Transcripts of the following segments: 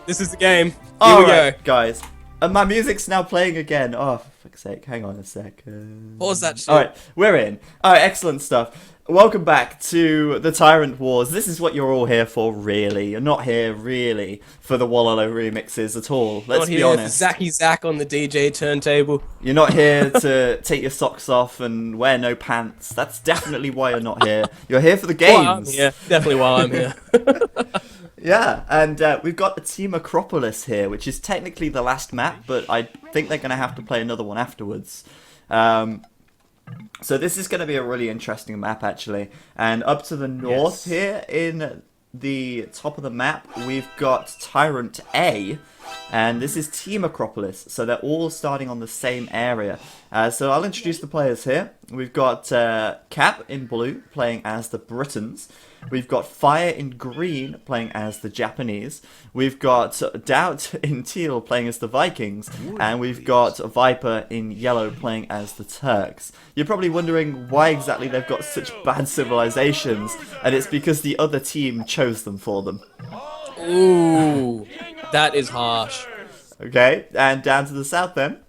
This is the game. Here All we right, go. guys. And my music's now playing again. Oh, for fuck's sake. Hang on a sec. Pause that shit. All right, we're in. All right, excellent stuff. Welcome back to the TyRanT Wars. This is what you're all here for, really. You're not here, really, for the Wallalo remixes at all. Let's Not be here honest. for Zacky Zack on the DJ turntable. You're not here to take your socks off and wear no pants. That's definitely why you're not here. You're here for the games. Yeah, definitely while I'm here. Yeah, and we've got a Team Acropolis here, which is technically the last map, but I think they're going to have to play another one afterwards. So this is going to be a really interesting map, actually. And up to the north here, in the top of the map, we've got TyRanT A, and this is Team Acropolis, so they're all starting on the same area. So I'll introduce the players here. We've got Cap in blue, playing as the Britons. We've got Fire in green, playing as the Japanese. We've got Doubt in teal, playing as the Vikings. And we've got Viper in yellow, playing as the Turks. You're probably wondering why exactly they've got such bad civilizations, and it's because the other team chose them for them. Ooh, that is harsh. Okay, and down to the south then.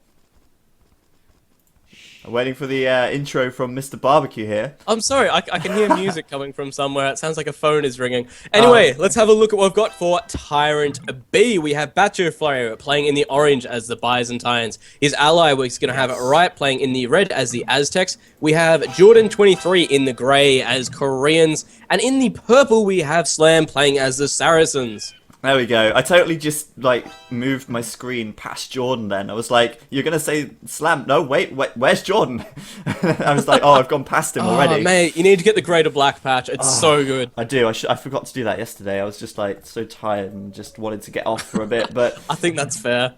I'm waiting for the intro from Mr. Barbecue here. I'm sorry, I can hear music coming from somewhere. It sounds like a phone is ringing. Anyway, let's have a look at what we've got for TyRanT B. We have Bacho Flyer playing in the orange as the Byzantines. His ally, he's going to have Riot playing in the red as the Aztecs. We have Jordan 23 in the grey as Koreans. And in the purple, we have Slam playing as the Saracens. There we go. I totally just, like, moved my screen past Jordan then. I was like, you're going to say Slam. No, wait, where's Jordan? I was like, oh, I've gone past him already. Oh, mate, you need to get the greater black patch. It's so good. I do. I forgot to do that yesterday. I was just, like, so tired and just wanted to get off for a bit. But I think that's fair.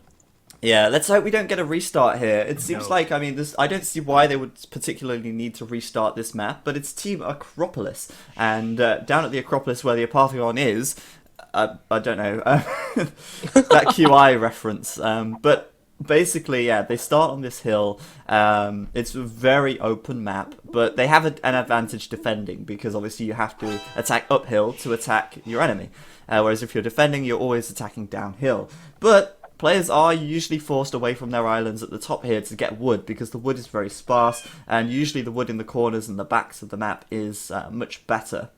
yeah, let's hope we don't get a restart here. It seems like, I mean, I don't see why they would particularly need to restart this map, but it's Team Acropolis. And down at the Acropolis where the Apotheon is, I don't know, that QI reference, but basically, yeah, they start on this hill. It's a very open map, but they have an advantage defending, because obviously you have to attack uphill to attack your enemy, whereas if you're defending, you're always attacking downhill. But players are usually forced away from their islands at the top here to get wood, because the wood is very sparse, and usually the wood in the corners and the backs of the map is much better.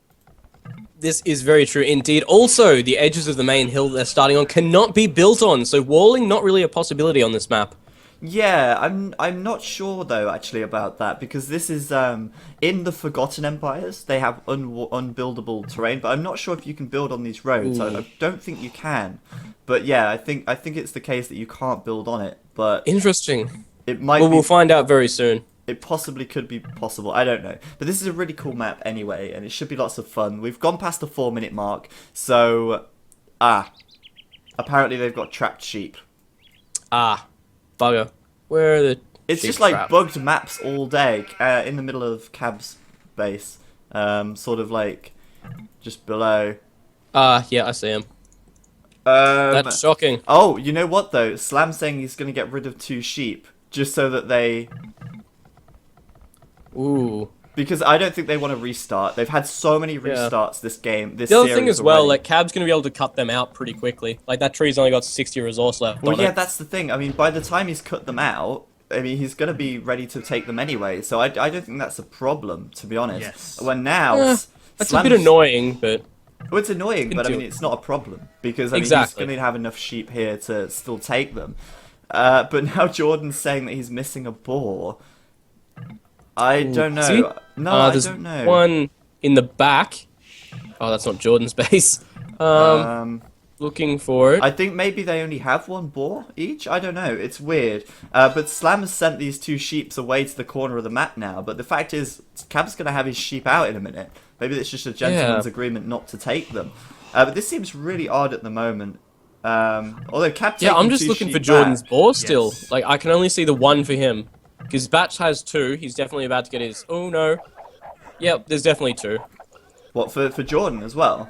This is very true indeed. Also, the edges of the main hill they're starting on cannot be built on, so walling not really a possibility on this map. Yeah, I'm not sure though actually about that, because this is in the Forgotten Empires they have unbuildable terrain, but I'm not sure if you can build on these roads. I don't think you can. But yeah, I think it's the case that you can't build on it. But Interesting. it might. Well, be, we'll find out very soon. It possibly could be possible. I don't know. But this is a really cool map anyway, and it should be lots of fun. We've gone past the 4-minute mark, so apparently they've got trapped sheep. Ah, bugger. Where are the It's sheep just like trapped? bugged maps all day in the middle of Cab's base, sort of like just below. Yeah, I see him. That's shocking. Oh, you know what though? Slam's saying he's going to get rid of 2 sheep just so that they. Ooh. Because I don't think they want to restart. They've had so many restarts this game. This The other thing series as well, already. like Cab's gonna be able to cut them out pretty quickly. Like that tree's only got 60 resource left. Well, on yeah, it. that's the thing. I mean, by the time he's cut them out, I mean, he's going to be ready to take them anyway. So I don't think that's a problem, to be honest. Yes. When now, that's a Slam's- bit annoying, but Well, it's annoying, but I do mean, it. it's not a problem, because I mean, Exactly. he's going to have enough sheep here to still take them. But now Jordan's saying that he's missing a boar. I don't know. See? No, I there's don't know. one in the back. Oh, that's not Jordan's base. Looking for it. I think maybe they only have 1 boar each. I don't know. It's weird. But Slam has sent these 2 sheeps away to the corner of the map now. But the fact is, Cab's going to have his sheep out in a minute. Maybe it's just a gentleman's agreement not to take them. But this seems really odd at the moment. Although Cab Yeah, taking I'm just 2 looking sheep for Jordan's back- boar still. Yes. Like, I can only see the 1 for him. Because Batch has 2. He's definitely about to get his... Oh, no. Yep, there's definitely 2. What, for Jordan as well?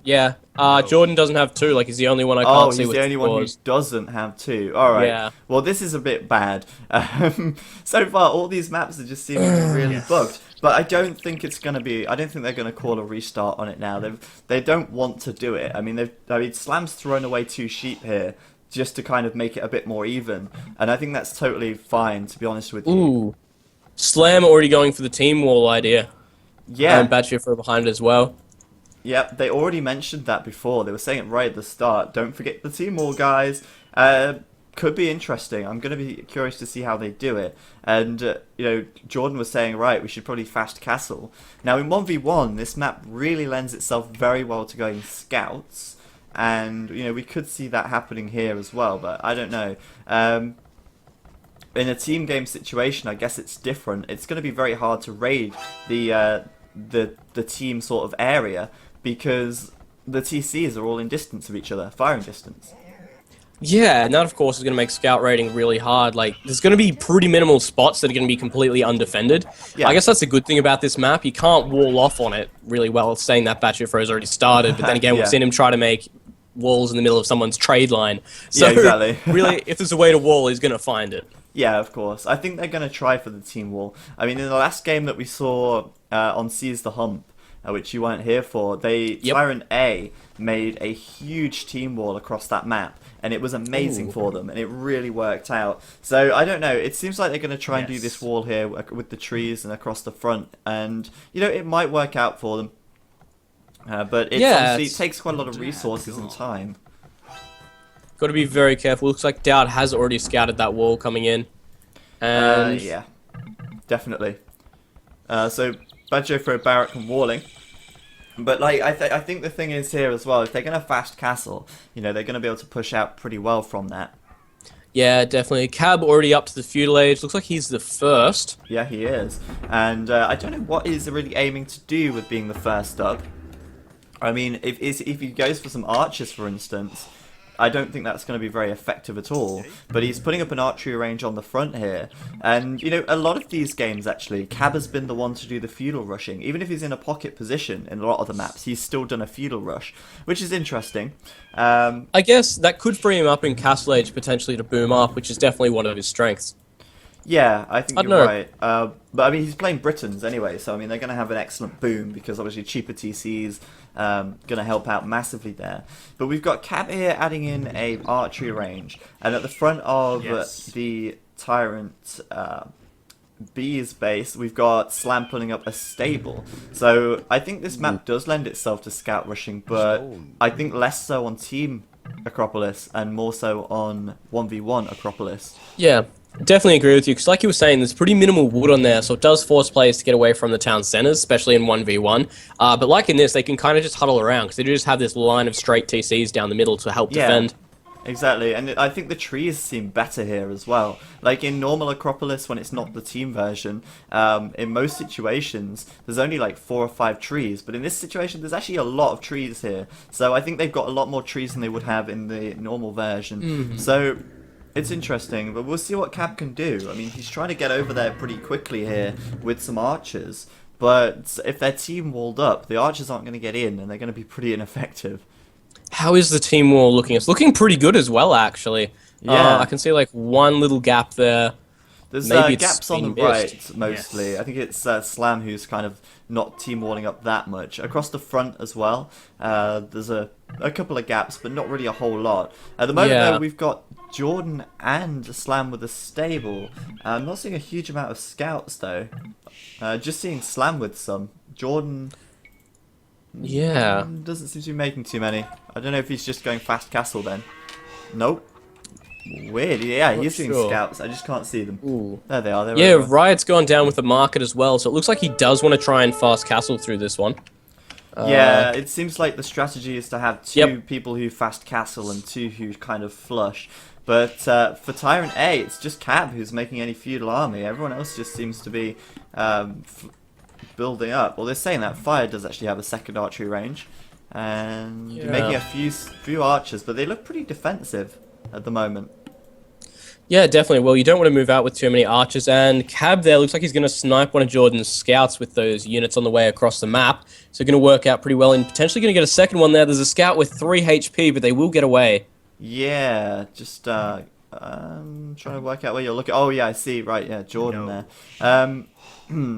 Yeah. Jordan doesn't have two. Like, he's the only one I Oh, can't see he's with the only one who scores. doesn't have two. Alright. Yeah. Well, this is a bit bad. So far, all these maps are just seeming really bugged. But I don't think it's going to be... I don't think they're going to call a restart on it now. They don't want to do it. I mean, Slam's thrown away 2 sheep here just to kind of make it a bit more even. And I think that's totally fine, to be honest with you. Ooh. Slam already going for the team wall idea. Yeah. And Batshir for behind as well. Yep, they already mentioned that before. They were saying it right at the start. Don't forget the team wall, guys. Could be interesting. I'm going to be curious to see how they do it. And, you know, Jordan was saying, right, we should probably fast castle. Now, in 1v1, this map really lends itself very well to going scouts. And, you know, we could see that happening here as well, but I don't know. In a team game situation, I guess it's different. It's going to be very hard to raid the team sort of area because the TCs are all in distance of each other, firing distance. Yeah, and that of course is going to make scout raiding really hard. Like, there's going to be pretty minimal spots that are going to be completely undefended. Yeah. I guess that's a good thing about this map. You can't wall off on it really well, saying that Batshir Fro's already started, but then again, Yeah. we've seen him try to make walls in the middle of someone's trade line. So, Yeah, exactly. really, if there's a way to wall, he's going to find it. Yeah, of course. I think they're going to try for the team wall. I mean, in the last game that we saw on Seize the Hump, which you weren't here for, TyRanT A made a huge team wall across that map, and it was amazing for them, and it really worked out. So, I don't know, it seems like they're going to try and do this wall here with the trees and across the front, and, you know, it might work out for them. But obviously, it takes quite a lot of resources and time. Got to be very careful. Looks like Dowd has already scouted that wall coming in. And Yeah, definitely. So, Badjo for Barrack and Walling. But like I think the thing is here as well, if they're going to fast castle, you know, they're going to be able to push out pretty well from that. yeah, definitely. Cab already up to the feudal age. Looks like he's the first. Yeah, he is. And I don't know what he's really aiming to do with being the first up. I mean, if he goes for some archers, for instance, I don't think that's going to be very effective at all. But he's putting up an archery range on the front here. And, you know, a lot of these games, actually, Cab has been the one to do the feudal rushing. Even if he's in a pocket position in a lot of the maps, he's still done a feudal rush, which is interesting. I guess that could free him up in Castle Age potentially to boom up, which is definitely one of his strengths. Yeah, I think I you're don't know. right. But I mean, he's playing Britons anyway, so I mean, they're going to have an excellent boom because obviously cheaper TCs going to help out massively there. But we've got Cab here adding in a archery range, and at the front of the TyRanT B's base, we've got Slam putting up a stable. So I think this map does lend itself to scout rushing, but I think less so on Team Acropolis and more so on 1v1 Acropolis. Yeah, definitely agree with you, because like you were saying, there's pretty minimal wood on there, so it does force players to get away from the town centers, especially in 1v1. But like in this, they can kind of just huddle around, because they just have this line of straight TCs down the middle to help defend. Exactly, and I think the trees seem better here as well. Like in normal Acropolis, when it's not the team version, in most situations, there's only like 4 or 5 trees, but in this situation, there's actually a lot of trees here. So I think they've got a lot more trees than they would have in the normal version. So it's interesting, but we'll see what Cab can do. I mean, he's trying to get over there pretty quickly here with some archers, but if their team walled up, the archers aren't going to get in, and they're going to be pretty ineffective. How is the team wall looking? It's looking pretty good as well, actually. Yeah. I can see like one little gap there. There's Maybe it's gaps on the being right, missed. mostly. I think it's Slam who's kind of not team walling up that much. Across the front as well, there's a couple of gaps, but not really a whole lot. At the moment, Yeah. though, we've got Jordan and Slam with a stable. I'm not seeing a huge amount of scouts, though. Just seeing Slam with some. Jordan Yeah. doesn't seem to be making too many. I don't know if he's just going fast castle then. Nope. Weird. Yeah, Not he's seeing sure. scouts. I just can't see them. Ooh. There they are. They're Yeah, over. Riot's gone down with the market as well, so it looks like he does want to try and fast castle through this one. Yeah, it seems like the strategy is to have 2 Yep. people who fast castle and 2 who kind of flush. But for TyRanT A, it's just Cab who's making any feudal army. Everyone else just seems to be building up. Well, they're saying that Fire does actually have a second archery range, and making a few archers, but they look pretty defensive at the moment. Yeah, definitely. Well, you don't want to move out with too many archers, and Cab there looks like he's going to snipe one of Jordan's scouts with those units on the way across the map. So going to work out pretty well, and potentially going to get a second one there. There's a scout with 3 HP, but they will get away. Yeah, just trying to work out where you're looking. Oh yeah, I see. Right, yeah, Jordan there.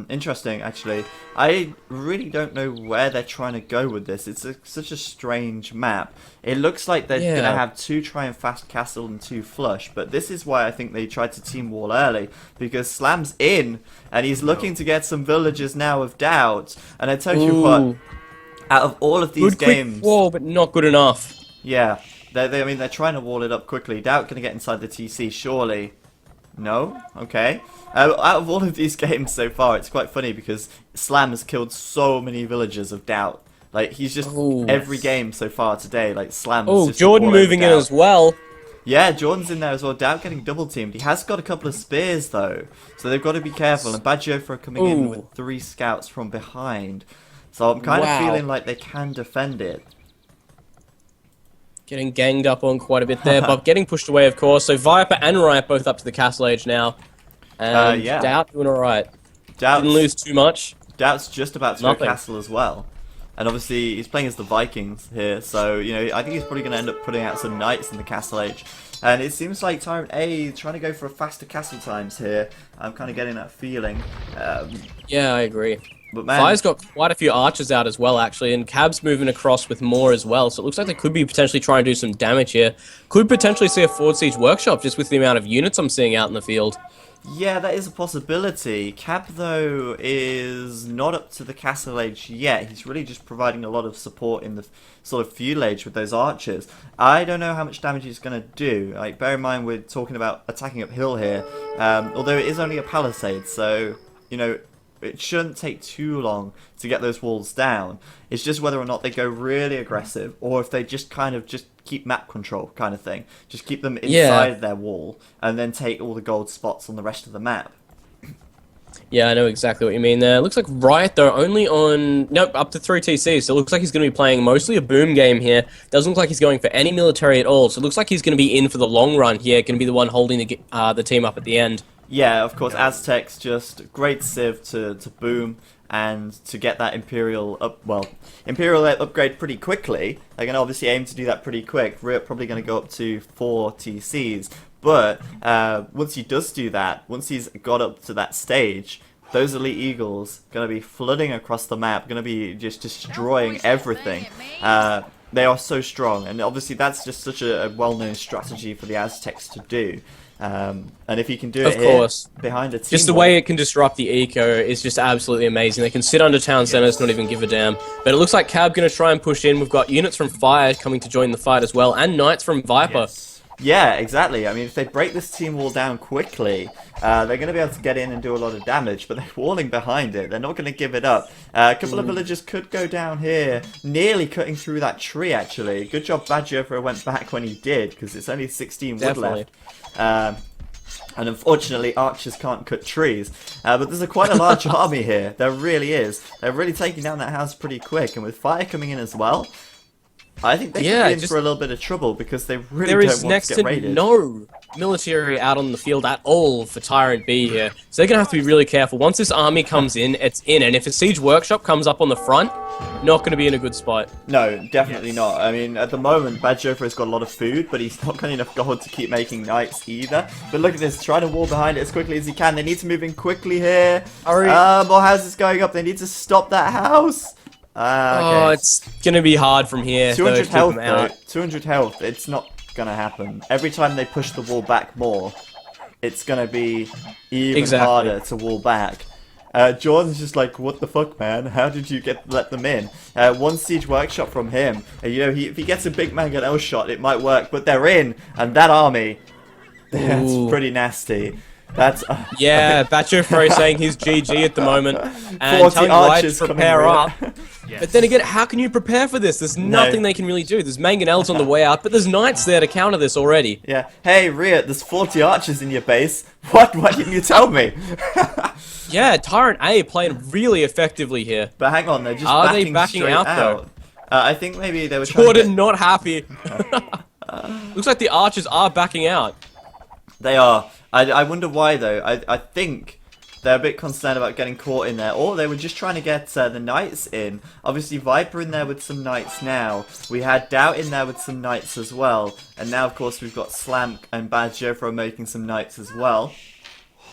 Interesting, actually. I really don't know where they're trying to go with this. It's such a strange map. It looks like they're going to have 2 try and fast castle and 2 flush, but this is why I think they tried to team wall early, because Slam's in, and he's looking to get some villagers now of doubt. And I tell you what, out of all of these games, quick wall, but not good enough. Yeah, I mean, they're trying to wall it up quickly. Doubt going to get inside the TC, surely. No? Okay. Out of all of these games so far, it's quite funny because Slam has killed so many villagers of Doubt. Like, he's just, every game so far today, like, Slam is just Jordan moving in as well. Yeah, Jordan's in there as well. Doubt getting double teamed. He has got a couple of spears, though, so they've got to be careful. And Badgeofra coming in with 3 scouts from behind. So I'm kind of feeling like they can defend it. Getting ganged up on quite a bit there, but getting pushed away, of course. So Viper and Riot both up to the castle age now. And yeah. Doubt doing alright. Didn't lose too much. Doubt's just about to go castle as well. And obviously, he's playing as the Vikings here, so, you know, I think he's probably going to end up putting out some knights in the castle age. And it seems like TyRanT A is trying to go for faster castle times here. I'm kind of getting that feeling. Yeah, I agree. But man, Fire's got quite a few archers out as well, actually, and Cab's moving across with more as well, so it looks like they could be potentially trying to do some damage here. Could potentially see a forward siege workshop just with the amount of units I'm seeing out in the field. Yeah, that is a possibility. Cab, though, is not up to the castle age yet. He's really just providing a lot of support in the sort of feudal age with those archers. I don't know how much damage he's going to do. Like, bear in mind we're talking about attacking uphill here, although it is only a palisade, so, you know, it shouldn't take too long to get those walls down. It's just whether or not they go really aggressive, or if they just kind of just keep map control kind of thing. Just keep them inside their wall, and then take all the gold spots on the rest of the map. Yeah, I know exactly what you mean there. Looks like Riot, though, only on... Nope, up to 3 TC, so it looks like he's going to be playing mostly a boom game here. Doesn't look like he's going for any military at all, so it looks like he's going to be in for the long run here, going to be the one holding the team up at the end. Yeah, of course, Aztecs just great civ to boom and to get that Imperial upgrade pretty quickly. They're going to obviously aim to do that pretty quick. We're probably going to go up to 4 TCs. But once he does do that, once he's got up to that stage, those Elite Eagles going to be flooding across the map, going to be just destroying everything. They are so strong, and obviously that's just such a well-known strategy for the Aztecs to do. And if you can do it here, behind a team just the way it can disrupt the eco is just absolutely amazing. They can sit under town centers, not even give a damn. But it looks like Cab going to try and push in. We've got units from Fire coming to join the fight as well, and Knights from Viper. Yeah, exactly. I mean, if they break this team wall down quickly, they're going to be able to get in and do a lot of damage, but they're walling behind it. They're not going to give it up. A couple of villagers could go down here, nearly cutting through that tree, actually. Good job Badgeofra went back when he did, because it's only 16 wood left. And unfortunately, archers can't cut trees. But there's quite a large army here. There really is. They're really taking down that house pretty quick, and with fire coming in as well, I think they could be in for a little bit of trouble because they really don't want to get raided. There is next to no military out on the field at all for TyRanT B here, so they're going to have to be really careful. Once this army comes in, it's in, and if a siege workshop comes up on the front, not going to be in a good spot. No, definitely not. I mean, at the moment, Badgeofra's got a lot of food, but he's not got enough gold to keep making knights either. But look at this, trying to wall behind it as quickly as he can. They need to move in quickly here. Hurry. More houses going up. They need to stop that house. Okay. Oh, it's going to be hard from here. 200 health, though. 200 health. It's not going to happen. Every time they push the wall back more, it's going to be even harder to wall back. Jordan's just like, what the fuck, man? How did you let them in? One siege workshop from him. You know, if he gets a big mangonel shot, it might work. But they're in, and that army, that's pretty nasty. That's yeah, Badgeofra is saying he's GG at the moment, and telling White to prepare up. But then again, how can you prepare for this? There's nothing they can really do. There's mangonels on the way out, but there's knights there to counter this already. Yeah. Hey, Riot, there's 40 archers in your base. What? Why didn't you tell me? Yeah, TyRanT A playing really effectively here. But hang on, they're just backing out though? I think maybe they were Jordan not happy. Looks like the archers are backing out. They are. I wonder why though. I think they're a bit concerned about getting caught in there, or they were just trying to get the knights in. Obviously, Viper in there with some knights now. We had Doubt in there with some knights as well, and now of course we've got Slamk and Bad Jofro making some knights as well.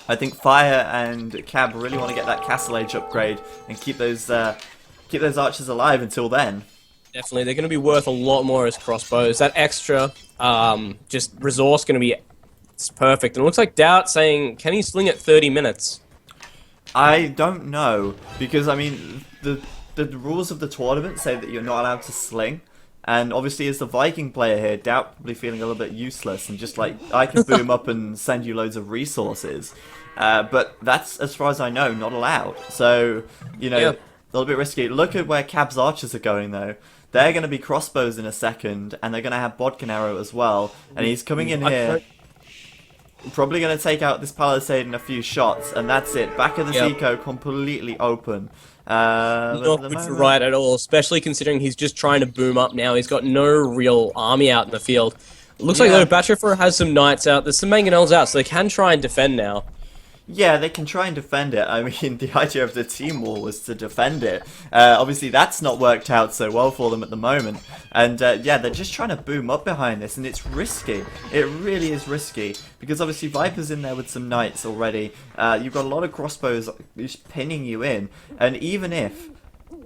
I think Fire and Cab really want to get that Castle Age upgrade and keep those archers alive until then. Definitely, they're going to be worth a lot more as crossbows. That extra just resource going to be perfect. And it looks like Doubt saying, can he sling it 30 minutes? I don't know, because I mean the rules of the tournament say that you're not allowed to sling, and obviously as the Viking player here, Doubt probably feeling a little bit useless and just like, I can boom up and send you loads of resources, but that's, as far as I know, not allowed. So you know, a little bit risky. Look at where Cab's archers are going though. They're going to be crossbows in a second, and they're going to have bodkin arrow as well, and he's coming in here. Probably going to take out this palisade in a few shots, and that's it. Back of the Zico completely open. Not good for Riot at all, especially considering he's just trying to boom up now. He's got no real army out in the field. It looks like though Batchefro has some knights out. There's some mangonels out, so they can try and defend now. Yeah, they can try and defend it. I mean, the idea of the team war was to defend it. Obviously, that's not worked out so well for them at the moment. And yeah, they're just trying to boom up behind this, and it's risky. It really is risky, because obviously Viper's in there with some knights already. You've got a lot of crossbows just pinning you in, and even if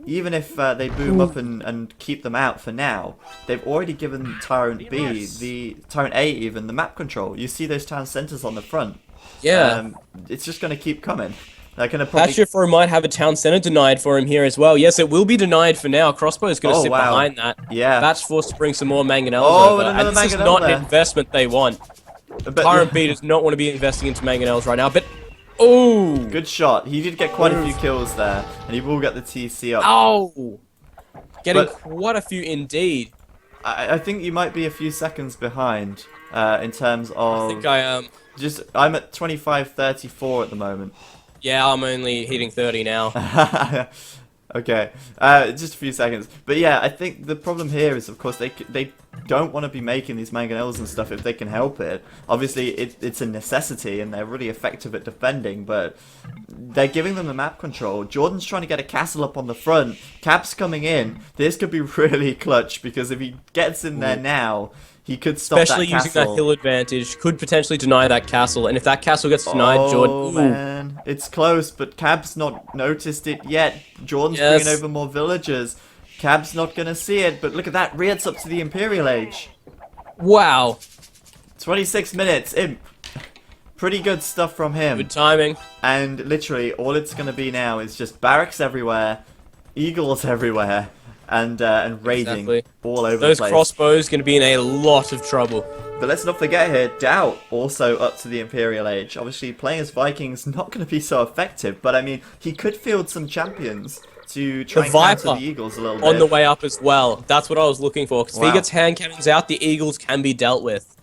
they boom up and keep them out for now, they've already given TyRanT B, TyRanT A even, the map control. You see those town centers on the front. Yeah. It's just going to keep coming. They're going to probably... Batchefro might have a town center denied for him here as well. Yes, it will be denied for now. Crossbow is going to sit behind that. Yeah. Batch forced to bring some more mangonels over. And this is not an investment they want. TyRanT B does not want to be investing into mangonels right now, but... Oh! Good shot. He did get quite a few kills there, and he will get the TC up. Oh! Getting quite a few indeed. I think you might be a few seconds behind in terms of... I think I am. I'm at 25:34 at the moment. Yeah, I'm only hitting 30 now. Okay, just a few seconds. But yeah, I think the problem here is, of course, they don't want to be making these mangonels and stuff if they can help it. Obviously, it's a necessity, and they're really effective at defending, but they're giving them the map control. Jordan's trying to get a castle up on the front. Cap's coming in. This could be really clutch, because if he gets in there now, he could stop Especially that castle. using that hill advantage, could potentially deny that castle, and if that castle gets denied, Jordan... Oh man, it's close, but Cab's not noticed it yet. Jordan's bringing over more villagers. Cab's not gonna see it, but look at that, Riot's up to the Imperial Age. Wow. 26 minutes, Imp. Pretty good stuff from him. Good timing. And literally, all it's gonna be now is just barracks everywhere, eagles everywhere, and raiding all over the place. Those crossbows going to be in a lot of trouble. But let's not forget here, Doubt also up to the Imperial Age. Obviously, playing as Vikings not going to be so effective, but I mean, he could field some champions to try and counter the Eagles a little bit. On the way up as well. That's what I was looking for, because if he gets hand cannons out, the Eagles can be dealt with.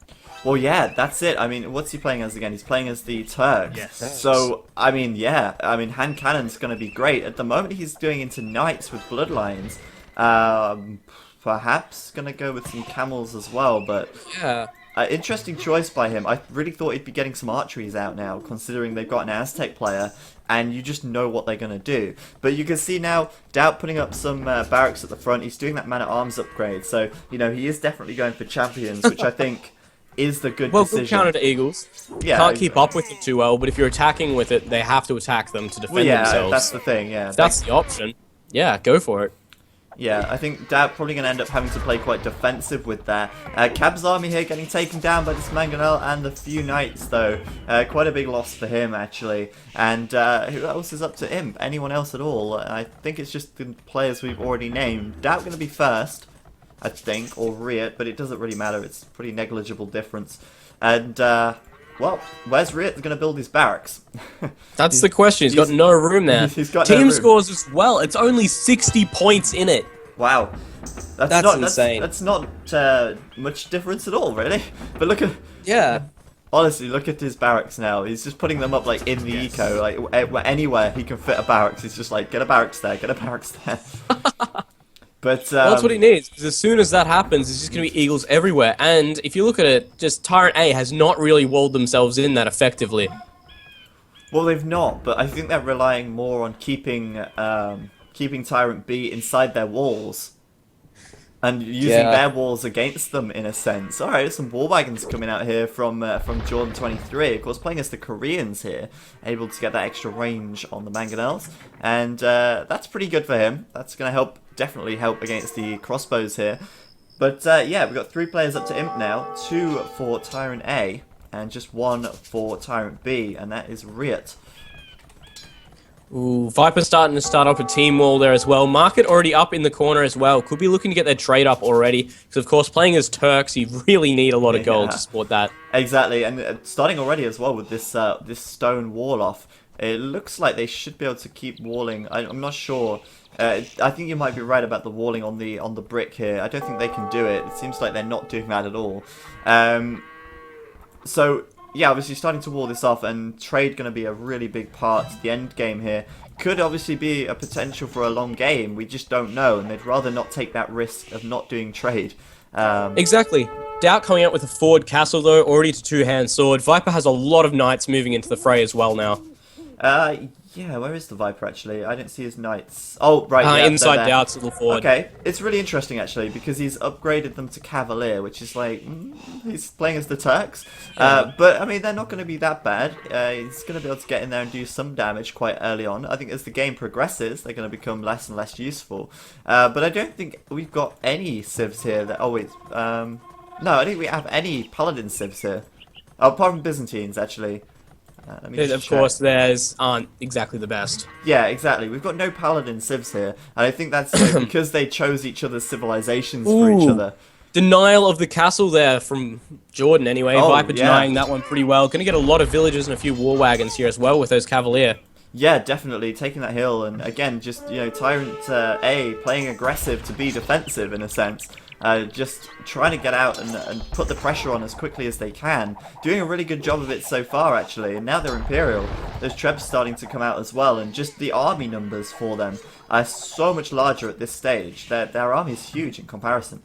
Well, yeah, that's it. I mean, what's he playing as again? He's playing as the Turks. Yes. So, I mean, yeah. I mean, hand cannon's going to be great. At the moment, he's doing into knights with bloodlines. Perhaps going to go with some camels as well, but... Yeah. Interesting choice by him. I really thought he'd be getting some archeries out now, considering they've got an Aztec player, and you just know what they're going to do. But you can see now, Doubt putting up some barracks at the front. He's doing that man-at-arms upgrade, so, you know, he is definitely going for champions, which I think... is the good decision. Good counter to Eagles. Yeah, can't keep up with them too well, but if you're attacking with it, they have to attack them to defend themselves. That's the thing, yeah. If that's the option. Yeah, go for it. Yeah, I think Doubt probably going to end up having to play quite defensive with that. Cab's army here getting taken down by this Mangonel and the few knights, though. Quite a big loss for him, actually. And who else is up to Imp? Anyone else at all? I think it's just the players we've already named. Doubt going to be first, I think, or Riot, but it doesn't really matter. It's a pretty negligible difference. And, well, where's Riot going to build his barracks? That's the question. He's got no room there. He's got Team no room. scores as well. It's only 60 points in it. Wow. That's not, insane. That's not much difference at all, really. But look at... Yeah. Honestly, look at his barracks now. He's just putting them up, like, in the eco. Like, anywhere he can fit a barracks, he's just like, get a barracks there, get a barracks there. But Well, that's what he needs, because as soon as that happens, there's just going to be eagles everywhere. And if you look at it, just TyRanT A has not really walled themselves in that effectively. well, they've not, but I think they're relying more on keeping TyRanT B inside their walls. And using their walls against them, in a sense. Alright, some war wagons coming out here from Jordan 23. Of course, playing as the Koreans here. Able to get that extra range on the mangonels. And that's pretty good for him. That's going to help, definitely help against the crossbows here. But yeah, we've got 3 players up to Imp now. 2 for TyRanT A. And just 1 for TyRanT B. And that is Riot. Ooh, Viper starting to start up a team wall there as well. Market already up in the corner as well. Could be looking to get their trade up already. Because, of course, playing as Turks, you really need a lot of gold to support that. Exactly, and starting already as well with this this stone wall off. It looks like they should be able to keep walling. I'm not sure. I think you might be right about the walling on the brick here. I don't think they can do it. It seems like they're not doing that at all. So... yeah, obviously starting to wall this off, and trade going to be a really big part. The end game here could obviously be a potential for a long game. We just don't know, and they'd rather not take that risk of not doing trade. Exactly. Doubt coming out with a forward castle though, already to two-hand sword. Viper has a lot of knights moving into the fray as well now. Yeah, where is the Viper actually? I didn't see his knights. Oh, right, yeah, inside Doubt's little forward. Okay, it's really interesting actually, because he's upgraded them to Cavalier, which is like, he's playing as the Turks. But, I mean, they're not going to be that bad. He's going to be able to get in there and do some damage quite early on. I think as the game progresses, they're going to become less and less useful. But I don't think we've got any civs here that... oh, wait. No, I don't think we have any Paladin civs here. Oh, apart from Byzantines, actually. Of course, theirs aren't exactly the best. Yeah, exactly. We've got no Paladin civs here, and I think that's because they chose each other's civilizations for each other. Denial of the castle there from Jordan anyway. Viper denying that one pretty well. Gonna get a lot of villagers and a few war wagons here as well with those Cavalier. Yeah, definitely taking that hill, and again, just, you know, TyRanT A playing aggressive to be defensive in a sense. Just trying to get out and put the pressure on as quickly as they can. Doing a really good job of it so far, actually. And now they're Imperial. Those Trebs starting to come out as well. And just the army numbers for them are so much larger at this stage. Their army is huge in comparison.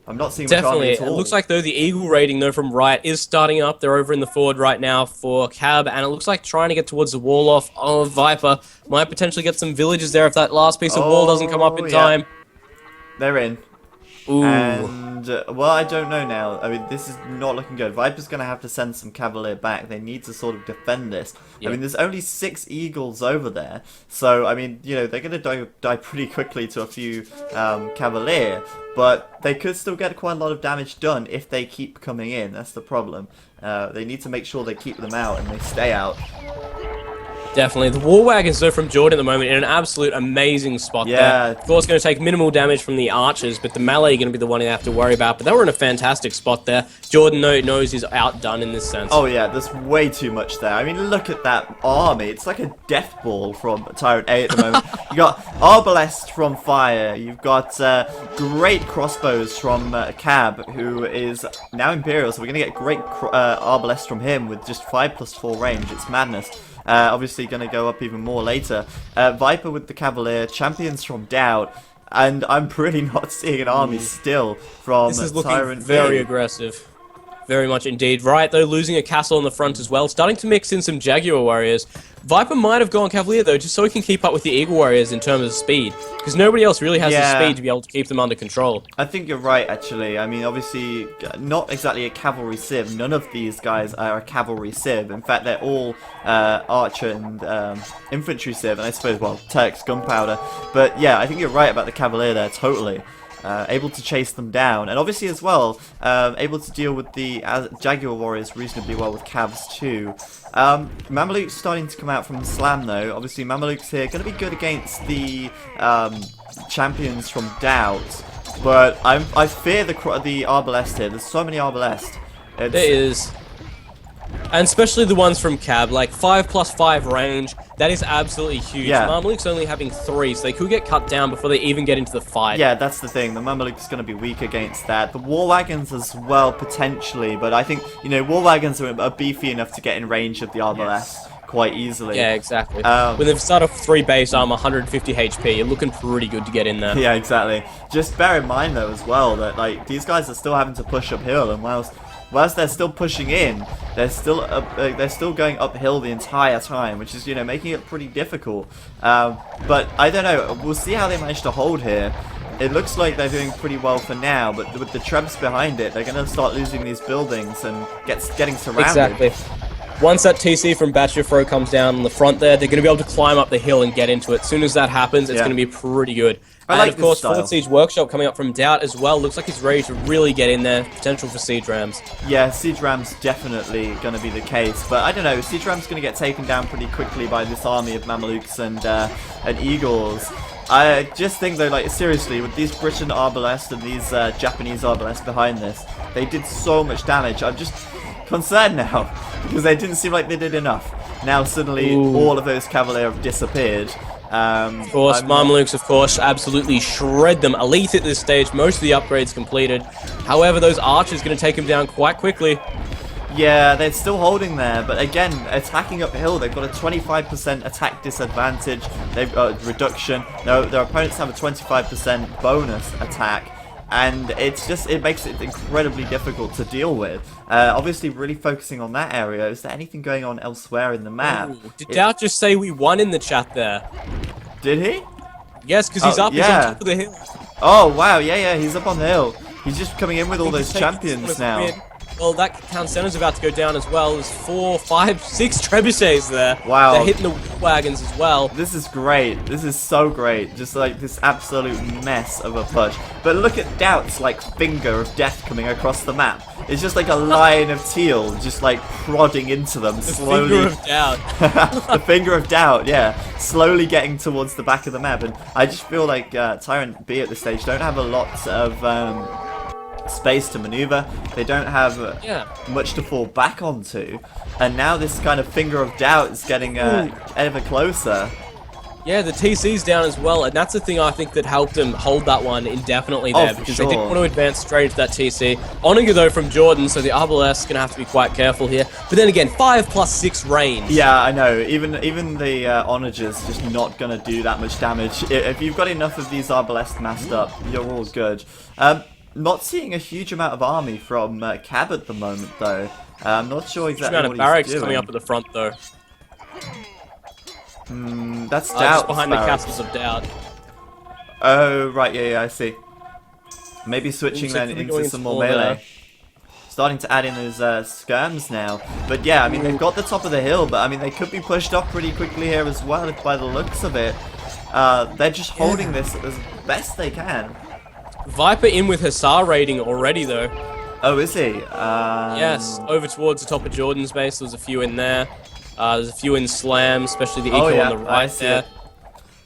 I'm not seeing much army at all. It looks like, though, the Eagle raiding, though, from Riot is starting up. They're over in the forward right now for Cab. And it looks like trying to get towards the wall off of Viper might potentially get some villages there if that last piece of wall doesn't come up in time. They're in. Ooh. And, well, I don't know now. I mean, this is not looking good. Viper's going to have to send some Cavalier back. They need to sort of defend this. Yep. I mean, there's only 6 Eagles over there. So, I mean, you know, they're going to die pretty quickly to a few Cavalier. But they could still get quite a lot of damage done if they keep coming in. That's the problem. They need to make sure they keep them out and they stay out. Definitely. The war wagons, though, from Jordan at the moment in an absolute amazing spot there. Of course, going to take minimal damage from the archers, but the melee going to be the one you have to worry about. But they were in a fantastic spot there. Jordan knows he's outdone in this sense. Oh, yeah, there's way too much there. I mean, look at that army. It's like a death ball from TyRanT A at the moment. You got Arbalest from Fire. You've got great crossbows from Cab, who is now Imperial. So we're going to get great Arbalest from him with just 5+4 range. It's madness. Obviously going to go up even more later. Viper with the Cavalier, champions from Doubt, and I'm pretty not seeing an army still from This is looking TyRanT very aggressive. Very much indeed. Right, though, losing a castle on the front as well. Starting to mix in some Jaguar warriors. Viper might have gone Cavalier, though, just so he can keep up with the Eagle warriors in terms of speed. Because nobody else really has the speed to be able to keep them under control. I think you're right, actually. I mean, obviously, not exactly a cavalry civ. None of these guys are a cavalry civ. In fact, they're all archer and infantry civ. And I suppose, well, Turks, gunpowder. But yeah, I think you're right about the Cavalier there, totally. Able to chase them down, and obviously as well, able to deal with the Jaguar warriors reasonably well with Cavs too. Mamelukes starting to come out from the slam though. Obviously Mamelukes here going to be good against the champions from Doubt, but I fear the Arbalest here. There's so many Arbalest. There is. And especially the ones from Cab, like 5+5 range, that is absolutely huge. Yeah. Mameluke's only having 3, so they could get cut down before they even get into the fight. Yeah, that's the thing. The Mameluke's going to be weak against that. The War Wagons as well, potentially, but I think, you know, War Wagons are beefy enough to get in range of the Arbalest. quite easily. Yeah, exactly. When they've started off 3 base armor, 150 HP, you're looking pretty good to get in there. Yeah, exactly. Just bear in mind though as well that like these guys are still having to push uphill, and whilst they're still pushing in, they're still going uphill the entire time, which is making it pretty difficult. But I don't know. We'll see how they manage to hold here. It looks like they're doing pretty well for now, but with the Trebs behind it, they're going to start losing these buildings and getting surrounded. Exactly. Once that TC from Batshafro comes down on the front there, they're going to be able to climb up the hill and get into it. As soon as that happens, it's going to be pretty good. I like of course, this style. Fort Siege Workshop coming up from Doubt as well. Looks like he's ready to really get in there. Potential for Siege Rams. Yeah, Siege Ram's definitely going to be the case. But I don't know, Siege Ram's going to get taken down pretty quickly by this army of Mamelukes and Eagles. I just think though, like seriously, with these Briton Arbalest and these Japanese Arbalest behind this, they did so much damage. I'm just concerned now because they didn't seem like they did enough. Now suddenly all of those Cavalier have disappeared. Of course, Mamelukes, of course, absolutely shred them. Elite at this stage, most of the upgrades completed. However, those archers going to take them down quite quickly. Yeah, they're still holding there, but again, attacking uphill, they've got a 25% attack disadvantage. They've got reduction. No, their opponents have a 25% bonus attack, and it makes it incredibly difficult to deal with. Obviously, really focusing on that area. Is there anything going on elsewhere in the map? Ooh, did Doubt just say we won in the chat there? Did he? Yes, because he's up. He's on top of the hill. Oh wow, yeah, he's up on the hill. He's just coming in with all those champions now. Win. Well, that town center's about to go down as well. There's 4, 5, 6 trebuchets there. Wow. They're hitting the wagons as well. This is great. This is so great. Just like this absolute mess of a push. But look at Doubt's like finger of death coming across the map. It's just like a line of teal just like prodding into them slowly. The finger of doubt. The finger of doubt, yeah. Slowly getting towards the back of the map. And I just feel like TyRanT B at this stage don't have a lot of space to maneuver. They don't have much to fall back onto, and now this kind of finger of doubt is getting ever closer. Yeah, the TC's down as well, and that's the thing I think that helped them hold that one indefinitely there, because they didn't want to advance straight into that TC. Honor though from Jordan, so the Arbalest is going to have to be quite careful here. But then again, 5+6 range. Yeah, I know. Even the Onagers just not going to do that much damage. If you've got enough of these Arbalest massed up, you're all good. Not seeing a huge amount of army from Cab at the moment, though. I'm not sure exactly what he's doing. Barracks coming up at the front, though. That's Doubt. Just behind the castles of Doubt. Oh, right, yeah, I see. Maybe switching then into some more melee. Starting to add in those skirms now. But yeah, I mean, they've got the top of the hill, but I mean, they could be pushed up pretty quickly here as well, if by the looks of it. They're just holding this as best they can. Viper in with Hussar raiding already, though. Oh, is he? Yes, over towards the top of Jordan's base. There's a few in there. There's a few in Slam, especially the Eco on the right there.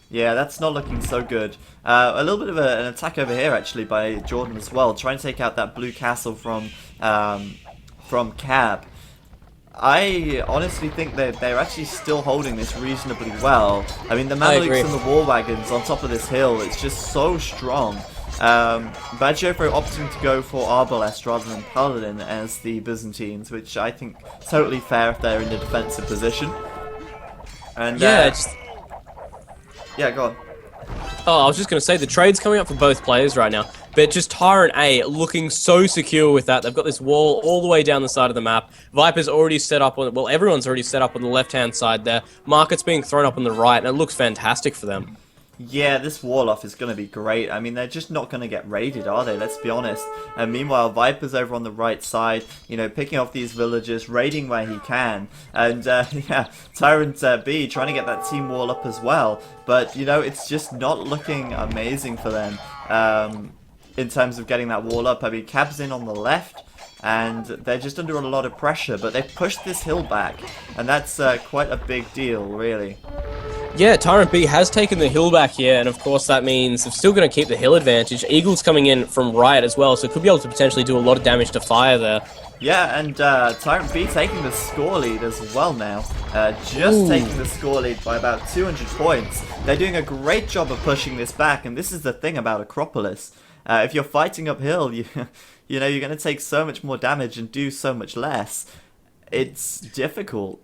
Yeah, that's not looking so good. A little bit of an attack over here, actually, by Jordan as well, trying to take out that blue castle from Cab. I honestly think that they're actually still holding this reasonably well. I mean, the Mamelukes and the war wagons on top of this hill, it's just so strong. Badjofro opting to go for Arbalest rather than Paladin as the Byzantines, which I think is totally fair if they're in a defensive position. And yeah, go on. Oh, I was just going to say, the trade's coming up for both players right now, but just TyRanT A looking so secure with that. They've got this wall all the way down the side of the map. Viper's already set up on, well, everyone's already set up on the left-hand side there. Market's being thrown up on the right, and it looks fantastic for them. Yeah, this wall-off is going to be great. I mean, they're just not going to get raided, are they? Let's be honest. And meanwhile, Viper's over on the right side, you know, picking off these villagers, raiding where he can. And, yeah, TyRanT B trying to get that team wall up as well. But, you know, it's just not looking amazing for them in terms of getting that wall up. I mean, Cab's in on the left, and they're just under a lot of pressure. But they've pushed this hill back, and that's quite a big deal, really. Yeah, TyRanT B has taken the hill back here, and of course that means they're still going to keep the hill advantage. Eagle's coming in from right as well, so could be able to potentially do a lot of damage to fire there. Yeah, and TyRanT B taking the score lead as well now. Just taking the score lead by about 200 points. They're doing a great job of pushing this back, and this is the thing about Acropolis. If you're fighting uphill, you know, you're going to take so much more damage and do so much less. It's difficult.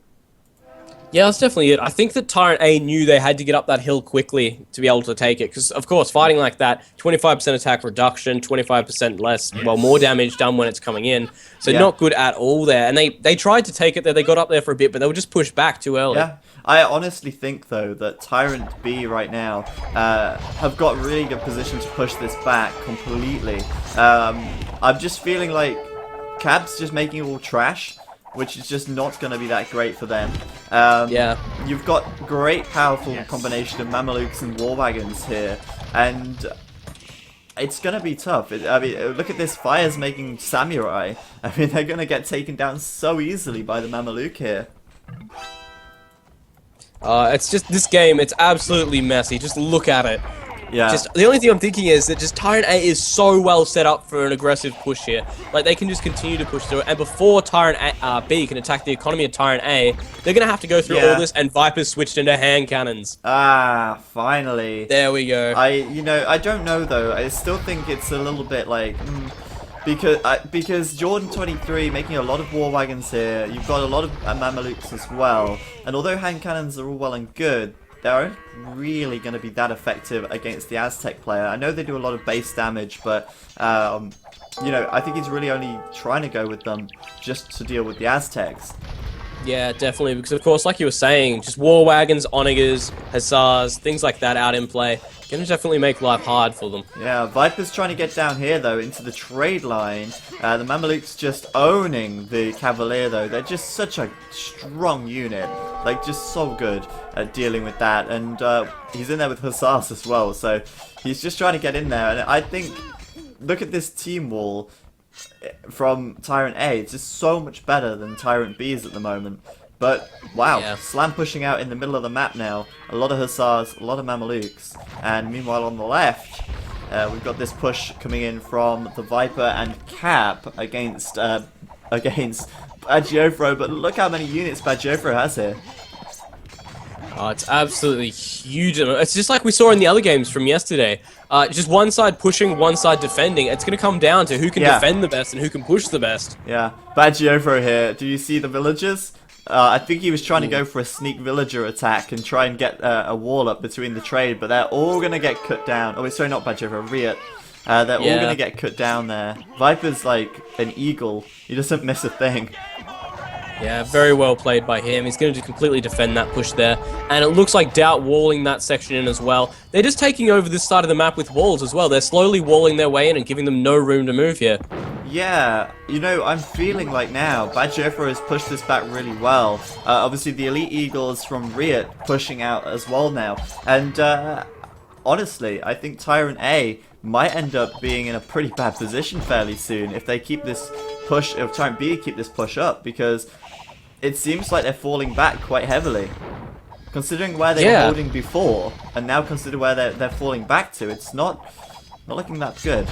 Yeah, that's definitely it. I think that TyRanT A knew they had to get up that hill quickly to be able to take it. Because, of course, fighting like that, 25% attack reduction, 25% less, well, more damage done when it's coming in. So Yeah. not good at all there. And they tried to take it there. They got up there for a bit, but they were just pushed back too early. Yeah, I honestly think though that TyRanT B right now have got really good position to push this back completely. I'm just feeling like Cab's just making it all trash, which is just not going to be that great for them. Yeah. You've got great powerful combination of Mamelukes and War Wagons here, and it's going to be tough. I mean, look at this, Fire's making Samurai. I mean, they're going to get taken down so easily by the Mameluke here. It's just, this game, it's absolutely messy. Just look at it. Yeah. Just the only thing I'm thinking is that just TyRanT A is so well set up for an aggressive push here. Like, they can just continue to push through it, and before TyRanT B can attack the economy of TyRanT A, they're gonna have to go through all this, and Viper's switched into hand cannons. Ah, finally. There we go. I don't know though. I still think it's a little bit like because Jordan 23 making a lot of war wagons here. You've got a lot of Mamelukes as well, and although hand cannons are all well and good, they aren't really going to be that effective against the Aztec player. I know they do a lot of base damage, but you know, I think he's really only trying to go with them just to deal with the Aztecs. Yeah, definitely, because of course, like you were saying, just war wagons, onagers, hussars, things like that out in play, gonna definitely make life hard for them. Yeah, Viper's trying to get down here though into the trade line. The Mamelukes just owning the Cavalier though. They're just such a strong unit, like just so good at dealing with that. And he's in there with hussars as well, so he's just trying to get in there. And I think, look at this team wall from TyRanT A. It's just so much better than TyRanT B's at the moment. But wow, Slam pushing out in the middle of the map now. A lot of hussars, a lot of Mamelukes, and meanwhile on the left, we've got this push coming in from the Viper and Cap against Bagiofro. But look how many units Bagiofro has here. Oh, it's absolutely huge. It's just like we saw in the other games from yesterday. Just one side pushing, one side defending. It's going to come down to who can defend the best and who can push the best. Yeah, Bagiofro here. Do you see the villagers? I think he was trying to go for a sneak villager attack and try and get a wall up between the trade, but they're all going to get cut down. Oh, sorry, not Bagiofro, Riot. They're all going to get cut down there. Viper's like an eagle. He doesn't miss a thing. Yeah, very well played by him. He's going to completely defend that push there. And it looks like Doubt walling that section in as well. They're just taking over this side of the map with walls as well. They're slowly walling their way in and giving them no room to move here. Yeah, you know, I'm feeling like now Bagiofro has pushed this back really well. Obviously, the Elite Eagles from Riot pushing out as well now. And honestly, I think TyRanT A might end up being in a pretty bad position fairly soon if they keep this push, if TyRanT B keep this push up, because it seems like they're falling back quite heavily. Considering where they were holding before, and now consider where they're falling back to, it's not looking that good.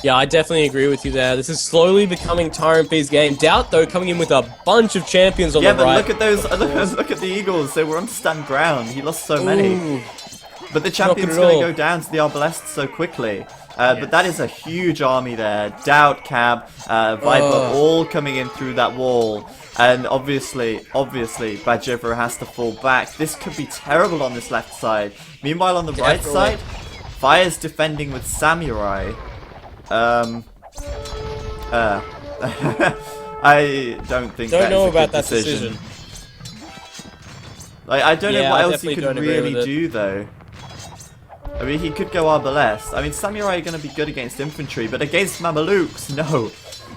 Yeah, I definitely agree with you there. This is slowly becoming TyRanT B's game. Doubt, though, coming in with a bunch of champions on the right. Yeah, but look at those, look at the Eagles. They were on stand ground. He lost so many. But the champion's going to go down to the Arbalest so quickly. But that is a huge army there. Doubt, Cab, Viper, all coming in through that wall. And obviously, Bagiofro has to fall back. This could be terrible on this left side. Meanwhile, on the right side, Fire's defending with Samurai. I don't think don't know about that decision. Like, I don't know what else he could really do, though. I mean, he could go Arbalest. I mean, Samurai are going to be good against infantry, but against Mamelukes, no.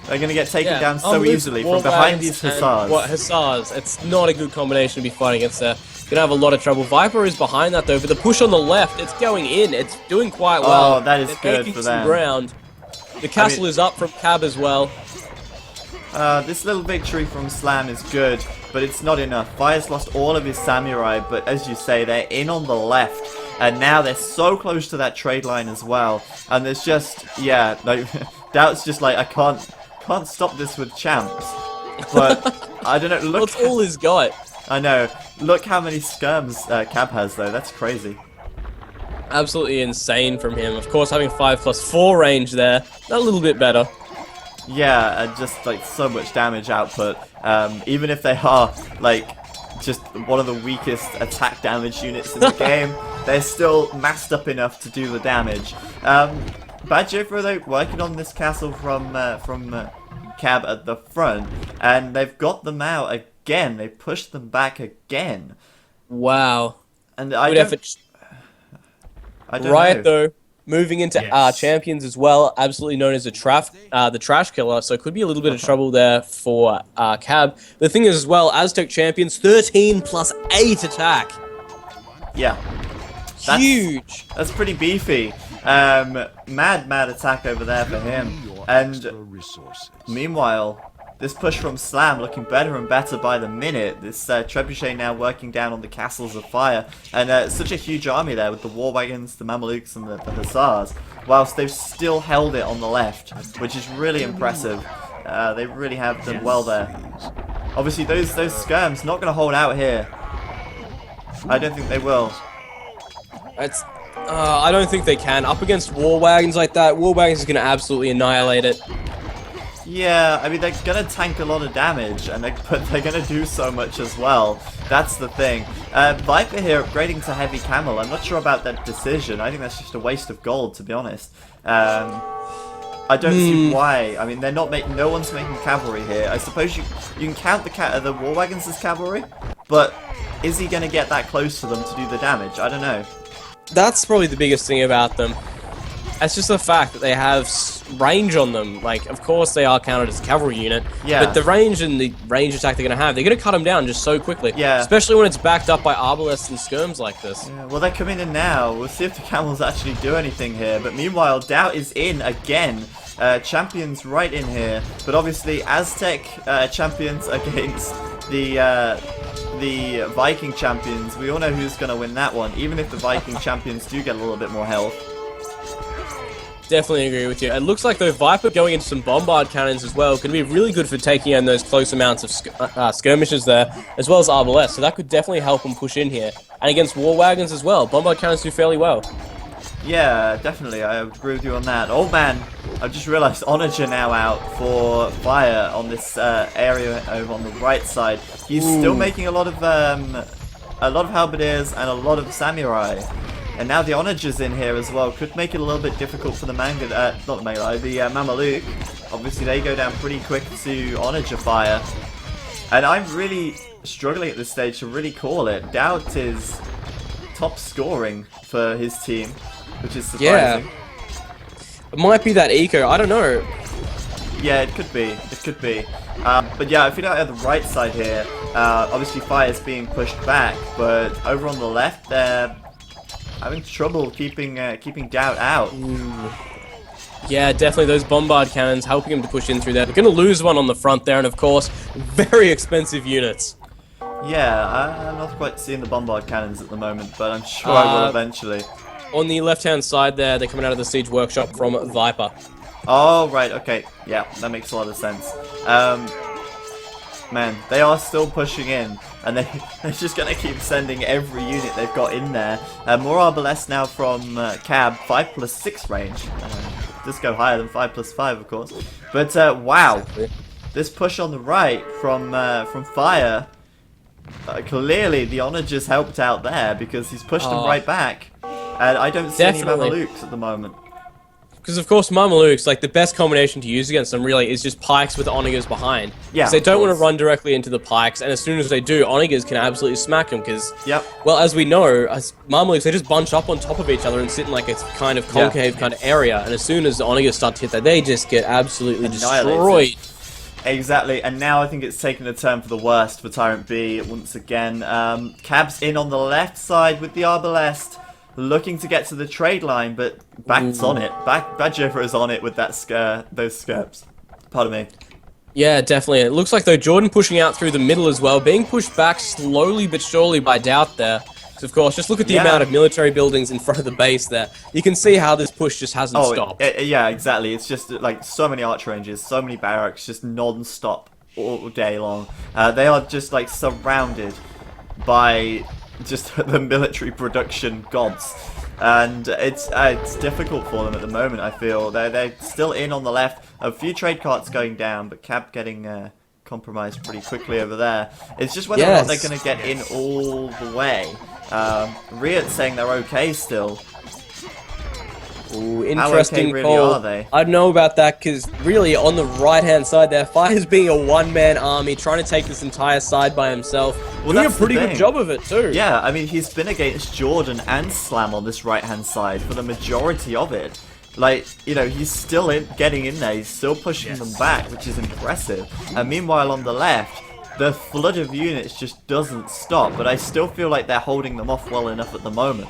They're going to get taken down so easily from behind these hussars. What hussars? It's not a good combination to be fighting against there. Gonna have a lot of trouble. Viper is behind that though, but the push on the left, it's going in. It's doing quite well. Oh, that is good for them. Ground. The castle is up from Cab as well. This little victory from Slam is good, but it's not enough. Fire's lost all of his samurai, but as you say, they're in on the left. And now they're so close to that trade line as well. And there's just, yeah, like, Doubt's just like, I can't stop this with champs. But, I don't know, look. Well, it's all he's got. I know. Look how many skirms Cab has, though. That's crazy. Absolutely insane from him. Of course, having 5+4 range there, a little bit better. Yeah, and just like so much damage output. Even if they are like just one of the weakest attack damage units in the game. They're still massed up enough to do the damage. Bad Joker, though, working on this castle from Cab at the front, and they've got them out again. They pushed them back again. Wow. And Good effort. I don't Riot, know. though, moving into champions as well, absolutely known as the trash killer, so it could be a little bit of trouble there for Cab. The thing is, as well, Aztec champions, 13 plus 8 attack. Yeah. Huge. That's pretty beefy. Mad attack over there for him. And meanwhile, this push from Slam looking better and better by the minute. This Trebuchet now working down on the castles of fire. And such a huge army there with the war wagons, the Mamelukes and the Hussars. Whilst they've still held it on the left, which is really impressive. They really have done well there. Obviously those skirms not going to hold out here. I don't think they will. I don't think they can. Up against war wagons like that, war wagons is going to absolutely annihilate it. Yeah, I mean, they're going to tank a lot of damage, and they're going to do so much as well. That's the thing. Viper here upgrading to Heavy Camel. I'm not sure about that decision. I think that's just a waste of gold, to be honest. I don't see why. I mean, they're not making. No one's making cavalry here. I suppose you can count the war wagons as cavalry, but is he going to get that close to them to do the damage? I don't know. That's probably the biggest thing about them. It's just the fact that they have range on them. Like, of course they are counted as a cavalry unit, but the range and the range attack they're going to cut them down just so quickly. Yeah. Especially when it's backed up by arbalests and skirms like this. Yeah, well, they're coming in now. We'll see if the camels actually do anything here. But meanwhile, Doubt is in again. Champions right in here. But obviously, Aztec champions against the Viking champions. We all know who's going to win that one, even if the Viking champions do get a little bit more health. Definitely agree with you. It looks like, though, Viper going into some bombard cannons as well could be really good for taking on those close amounts of skirmishes there, as well as arbalests, so that could definitely help them push in here. And against war wagons as well, bombard cannons do fairly well. Yeah, definitely, I agree with you on that. Oh man, I've just realised Onager now out for fire on this area over on the right side. He's still making a lot of halberdiers and a lot of samurai. And now the Onagers in here as well could make it a little bit difficult for the the Mameluke. Obviously they go down pretty quick to Onager fire. And I'm really struggling at this stage to really call it. Doubt is top scoring for his team, which is surprising. Yeah. It might be that eco, I don't know. Yeah, it could be. It could be. But yeah, if you look at the right side here, obviously fire is being pushed back, but over on the left they're having trouble keeping Doubt out. Yeah, definitely those bombard cannons helping him to push in through there. They're going to lose one on the front there, and of course, very expensive units. Yeah, I'm not quite seeing the bombard cannons at the moment, but I'm sure I will eventually. On the left-hand side there, they're coming out of the siege workshop from Viper. Oh, right, okay. Yeah, that makes a lot of sense. Man, they are still pushing in, and they're just going to keep sending every unit they've got in there. More arbalests now from Cab, 5+6 range. Does go higher than 5+5, of course. But, wow. Exactly. This push on the right from Fire, clearly the Onagers helped out there, because he's pushed them right back. And I don't see any Mamelukes at the moment. Because, of course, Mamelukes, like, the best combination to use against them, really, is just pikes with Onagers behind. Yeah, because they don't want to run directly into the pikes, and as soon as they do, Onagers can absolutely smack them, because, well, as we know, as Mamelukes, they just bunch up on top of each other and sit in, like, a kind of concave kind of area, and as soon as the Onagers start to hit that, they just get absolutely destroyed. Exactly, and now I think it's taken a turn for the worst for TyRanT B once again. Cab's in on the left side with the Arbalest, looking to get to the trade line, but Back's on it. Badger is on it with that those skirps. Pardon me. Yeah, definitely. It looks like, though, Jordan pushing out through the middle as well, being pushed back slowly but surely by Doubt there. So, of course, just look at the amount of military buildings in front of the base there. You can see how this push just hasn't stopped. Yeah, exactly. It's just, like, so many archer ranges, so many barracks, just non-stop all day long. They are just, like, surrounded by just the military production gods. And it's difficult for them at the moment, I feel. They're still in on the left. A few trade carts going down, but Cab getting compromised pretty quickly over there. It's just whether or not they're going to get in all the way. Riot's saying they're okay still. Ooh, interesting really call. Are they? I don't know about that, because really on the right-hand side there, Fire's being a one-man army, trying to take this entire side by himself. Well, doing a pretty good job of it too. Yeah, I mean, he's been against Jordan and Slam on this right-hand side for the majority of it. Like, you know, he's still getting in there, he's still pushing them back, which is impressive. And meanwhile on the left, the flood of units just doesn't stop, but I still feel like they're holding them off well enough at the moment.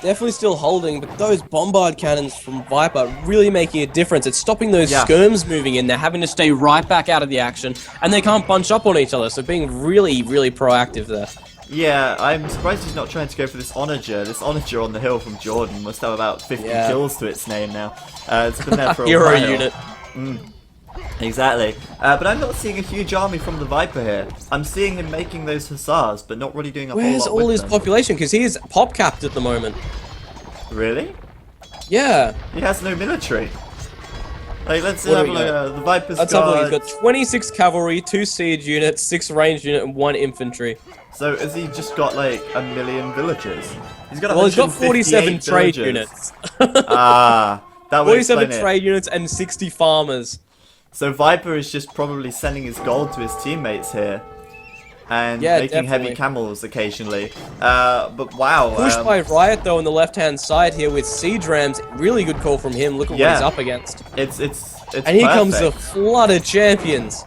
Definitely still holding, but those bombard cannons from Viper really making a difference. It's stopping those skirms moving in. They're having to stay right back out of the action, and they can't bunch up on each other, so being really, really proactive there. Yeah, I'm surprised he's not trying to go for this Onager. This Onager on the hill from Jordan must have about 50 kills to its name now. It's been there for a Hero while. unit. Exactly. But I'm not seeing a huge army from the Viper here. I'm seeing him making those Hussars, but not really doing a whole lot Where's all with his them. population? Because he is pop-capped at the moment. Really? Yeah. He has no military. Like, let's have a look. The Viper's Let's have a look. He's got 26 cavalry, 2 siege units, 6 ranged unit, and 1 infantry. So has he just got like 1 million villagers? He's got 47 trade units. That would 47 trade units and 60 farmers. So Viper is just probably sending his gold to his teammates here. And making heavy camels occasionally. But wow. Pushed by Riot though on the left-hand side here with siege rams. Really good call from him. Look at what he's up against. It's and here comes the flood of champions.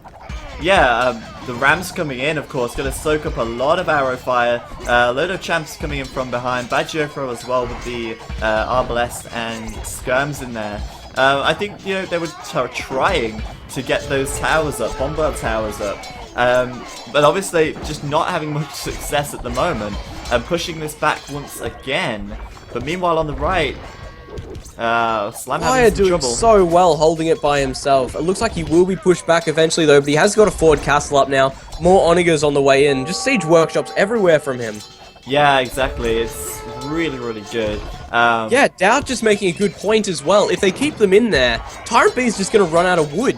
Yeah, the Rams coming in, of course, going to soak up a lot of arrow fire. A load of champs coming in from behind. Bad Jofro as well with the Arbalest and Skirms in there. I think, you know, they were trying to get those towers up, bombard towers up. But obviously just not having much success at the moment. And pushing this back once again. But meanwhile on the right, Slam having some trouble. So well holding it by himself. It looks like he will be pushed back eventually though, but he has got a forward castle up now. More Onagers on the way in. Just siege workshops everywhere from him. Yeah, exactly. It's really, really good. Yeah, Dowd just making a good point as well. If they keep them in there, TyRanT B is just going to run out of wood.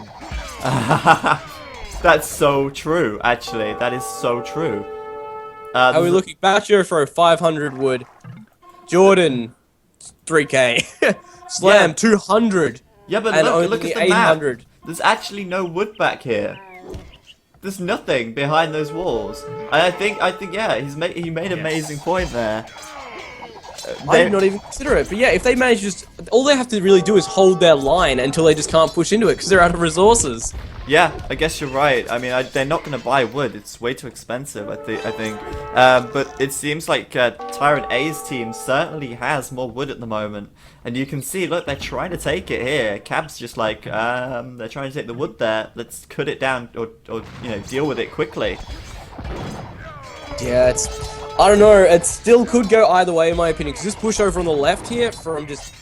That's so true, actually. That is so true. How are we looking? Batcher for 500 wood. Jordan, 3k. Slam, 200. Yeah, but and look at the 800. map. There's actually no wood back here. There's nothing behind those walls. I think, yeah, he made an amazing point there. I did not even consider it, but yeah, if they manage just, all they have to really do is hold their line until they just can't push into it because they're out of resources. Yeah, I guess you're right. I mean, they're not going to buy wood. It's way too expensive, I think. But it seems like TyRanT A's team certainly has more wood at the moment. And you can see, look, they're trying to take it here. Cab's just like, they're trying to take the wood there. Let's cut it down or you know, deal with it quickly. Yeah, I don't know, it still could go either way in my opinion, because this push over on the left here from just,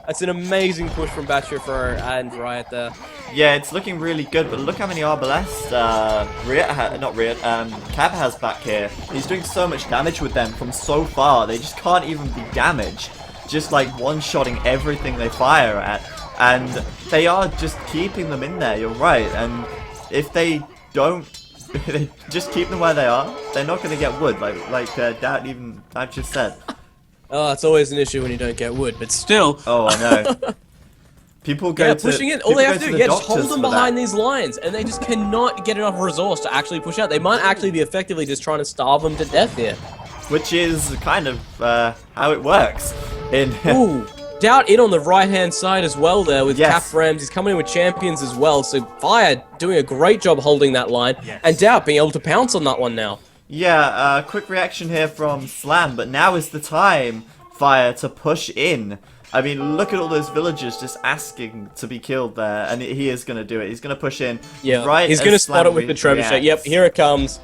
it's an amazing push from Batcher and Riot there. Yeah, it's looking really good, but look how many Arbalest, Cab has back here. He's doing so much damage with them from so far, they just can't even be damaged. Just like one-shotting everything they fire at, and they are just keeping them in there, you're right, and if they don't they just keep them where they are, they're not going to get wood, like Dad just said. Oh, it's always an issue when you don't get wood, but still. Oh, I know. People go pushing in. All they have to do, just hold them behind these lines, and they just cannot get enough resource to actually push out. They might actually be effectively just trying to starve them to death here. Which is kind of how it works. Ooh. Doubt in on the right-hand side as well there with Cap Rams. He's coming in with champions as well. So Fire doing a great job holding that line. And Doubt being able to pounce on that one now. Yeah, quick reaction here from Slam. But now is the time, Fire, to push in. I mean, look at all those villagers just asking to be killed there. And he is going to do it. He's going to push in. Yeah, right he's going to spot it with the trebuchet. Yep, here it comes.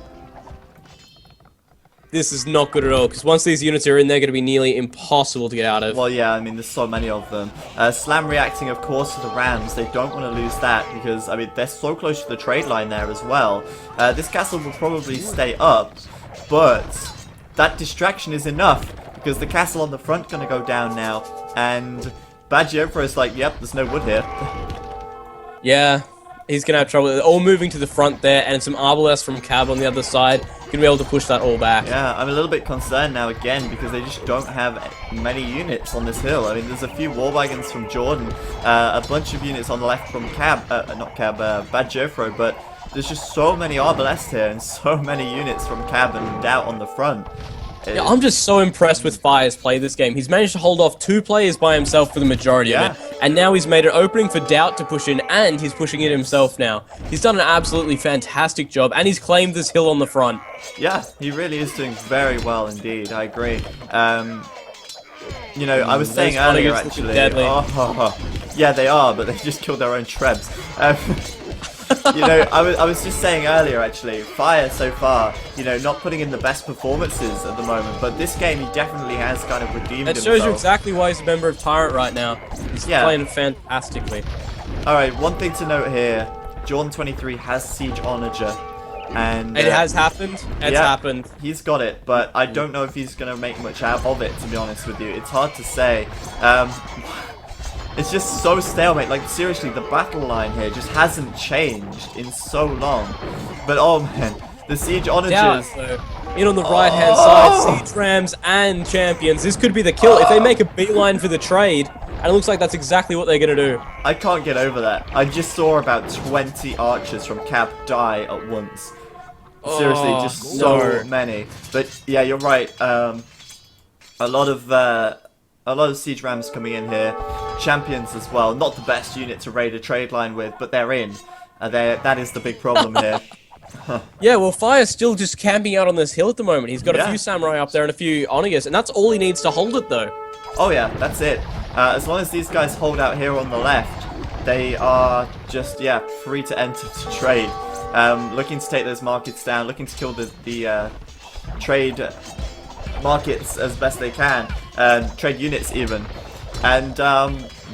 This is not good at all, because once these units are in, they're going to be nearly impossible to get out of. Well, yeah, I mean, there's so many of them. Slam reacting, of course, to the Rams. They don't want to lose that, because, I mean, they're so close to the trade line there as well. This castle will probably stay up, but that distraction is enough, because the castle on the front going to go down now, and Bad Jofro is like, yep, there's no wood here. Yeah. he's gonna have trouble. They're all moving to the front there, and some Arbalests from Cab on the other side. Gonna be able to push that all back. Yeah, I'm a little bit concerned now again because they just don't have many units on this hill. I mean, there's a few war wagons from Jordan, a bunch of units on the left from Bad Jofro, but there's just so many Arbalests here and so many units from Cab and Doubt on the front. Yeah, I'm just so impressed with Fire's play this game. He's managed to hold off 2 players by himself for the majority of it, and now he's made an opening for Doubt to push in, and he's pushing it himself now. He's done an absolutely fantastic job, and he's claimed this hill on the front. Yeah, he really is doing very well indeed. I agree. You know, I was saying earlier actually. Yeah, they are, but they just killed their own Trebs. You know, I was just saying earlier actually, Fire so far, you know, not putting in the best performances at the moment, but this game he definitely has kind of redeemed himself. That shows you exactly why he's a member of TyRanT right now. He's playing fantastically. Alright, one thing to note here, Jordan 23 has Siege Onager. And it has happened. It's happened. He's got it, but I don't know if he's going to make much out of it, to be honest with you. It's hard to say. It's just so stalemate. Like, seriously, the battle line here just hasn't changed in so long. But, oh man, the Siege Onagers. In on the right-hand side, Siege Rams and Champions. This could be the kill if they make a beeline for the trade. And it looks like that's exactly what they're going to do. I can't get over that. I just saw about 20 archers from Cab die at once. Seriously, just so many. But, yeah, you're right. A lot of Siege Rams coming in here. Champions as well. Not the best unit to raid a trade line with, but they're in. That is the big problem here. Yeah, well, Fire's still just camping out on this hill at the moment. He's got a few Samurai up there and a few Onagers, and that's all he needs to hold it, though. Oh yeah, that's it. As long as these guys hold out here on the left, they are just, free to enter to trade. Looking to take those markets down, looking to kill the trade markets as best they can, trade units even. And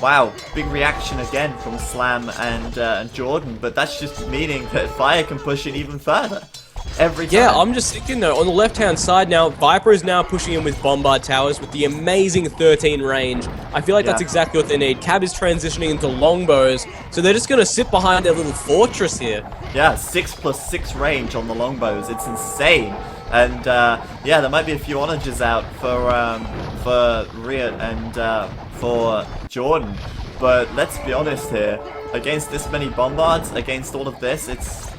wow, big reaction again from Slam and Jordan, but that's just meaning that Fire can push it even further every time. Yeah, I'm just thinking though, on the left-hand side now, Viper is now pushing in with Bombard Towers with the amazing 13 range. I feel like that's exactly what they need. Cab is transitioning into longbows, so they're just going to sit behind their little fortress here. Yeah, 6+6 range on the longbows. It's insane. And yeah, there might be a few onagers out for Riot and for Jordan. But let's be honest here, against this many bombards, against all of this, it's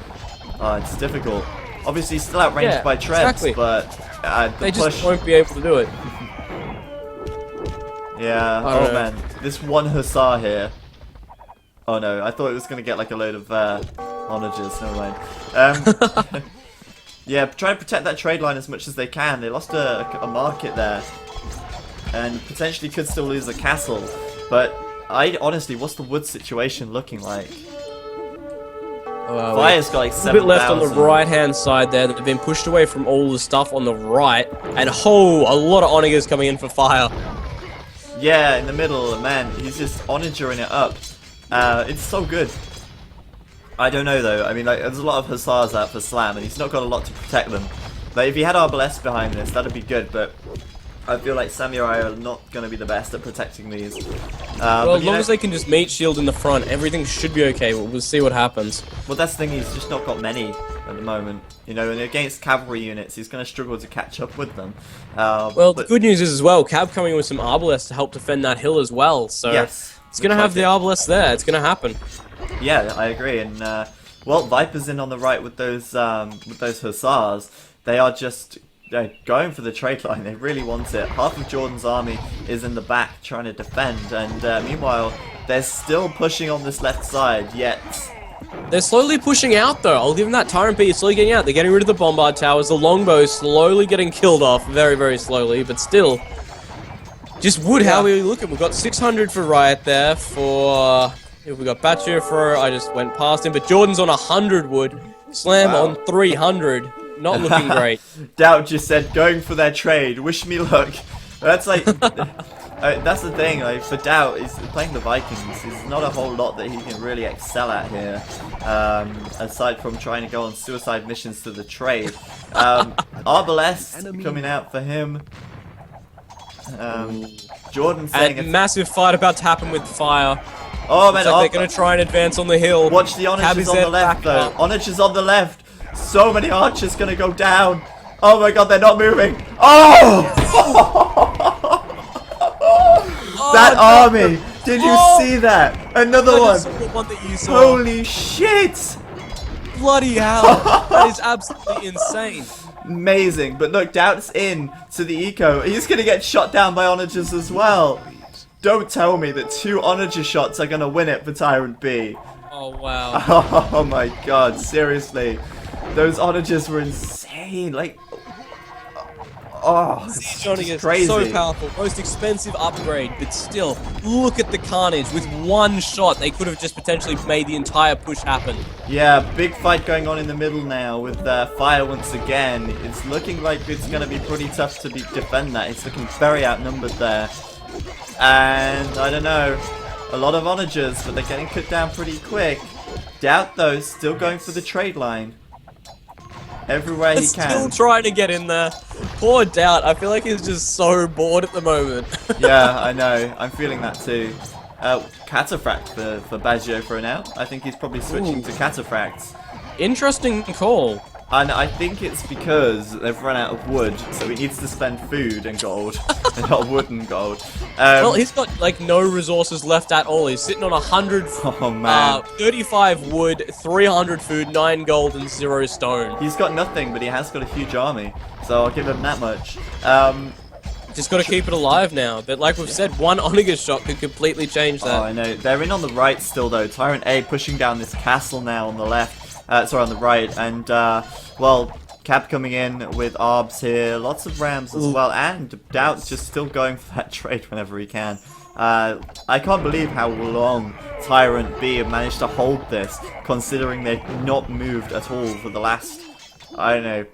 difficult. Obviously, still outranged by Trebs, but they just won't be able to do it. Yeah. Oh man, this one Hussar here. Oh no, I thought it was gonna get like a load of onagers. Never mind. Yeah, try to protect that trade line as much as they can. They lost a market there, and potentially could still lose a castle. But honestly, what's the wood situation looking like? Fire's got like 7,000. A bit left on the right-hand side there. They've been pushed away from all the stuff on the right, and a lot of onagers coming in for Fire. Yeah, in the middle, man, he's just onagering it up. It's so good. I don't know though. I mean, like, there's a lot of Hussars out for Slam, and he's not got a lot to protect them. Like, if he had Arbalest behind this, that'd be good. But I feel like Samurai are not going to be the best at protecting these. Well, as long as they can just meet shield in the front, everything should be okay. We'll see what happens. Well, that's the thing. He's just not got many at the moment. You know, and against cavalry units, he's going to struggle to catch up with them. Well, the good news is as well, Cab coming in with some Arbalests to help defend that hill as well. So it's going to have the Arbalests there. It's going to happen. Yeah, I agree. And well, Viper's in on the right with those Hussars. They are just going for the trade line. They really want it. Half of Jordan's army is in the back trying to defend, and meanwhile, they're still pushing on this left side, yet they're slowly pushing out though. I'll give them that. TyRanT is slowly getting out. They're getting rid of the Bombard Towers. The longbows slowly getting killed off, very, very slowly, but still. Just wood, how we look at. We've got 600 for Riot there. We got Batcher for, I just went past him, but Jordan's on 100 wood. Slam on 300. Not looking great. Doubt just said, going for their trade. Wish me luck. That's like, that's the thing. Like, for Doubt, he's playing the Vikings. There's not a whole lot that he can really excel at here, aside from trying to go on suicide missions to the trade. Arbalest coming out for him. Jordan saying a massive fight about to happen with Fire. Oh man, Looks like they're gonna try and advance on the hill. watch the onagers on the left though. Onagers on the left. So many archers gonna go down. Oh my god, they're not moving. Oh! That army! Did you see that? Another one! The one that you saw. Holy shit! Bloody hell! That is absolutely insane. Amazing, but look, Doubt's in to the eco. He's gonna get shot down by onagers as well. Don't tell me that 2 onager shots are gonna win it for TyRanT B. Oh wow. Oh my god, seriously. Those onagers were insane. Like, oh, it's crazy. So powerful, most expensive upgrade, but still, look at the carnage. With one shot, they could have just potentially made the entire push happen. Yeah, big fight going on in the middle now with fire once again. It's looking like it's going to be pretty tough to defend that. It's looking very outnumbered there. And, I don't know, a lot of onagers, but they're getting cut down pretty quick. Doubt, though, still going for the trade line. Everywhere he can. Still trying to get in there. Poor Doubt. I feel like he's just so bored at the moment. Yeah, I know. I'm feeling that too. Cataphract for Baggio for now. I think he's probably switching to Cataphracts. Interesting call. And I think it's because they've run out of wood, so he needs to spend food and gold, and not wood and gold. Well, he's got like no resources left at all. He's sitting on 100, oh man, 35 wood, 300 food, 9 gold, and 0 stone. He's got nothing, but he has got a huge army, so I'll give him that much. Just got to keep it alive now. But like we've said, one Onager shot could completely change that. Oh, I know. They're in on the right still, though. TyRanT A pushing down this castle now on the left. Sorry, on the right. And, well, Cap coming in with Arbs here. Lots of Rams as well. And Doubt just still going for that trade whenever he can. I can't believe how long TyRanT B have managed to hold this, considering they've not moved at all for the last, I don't know,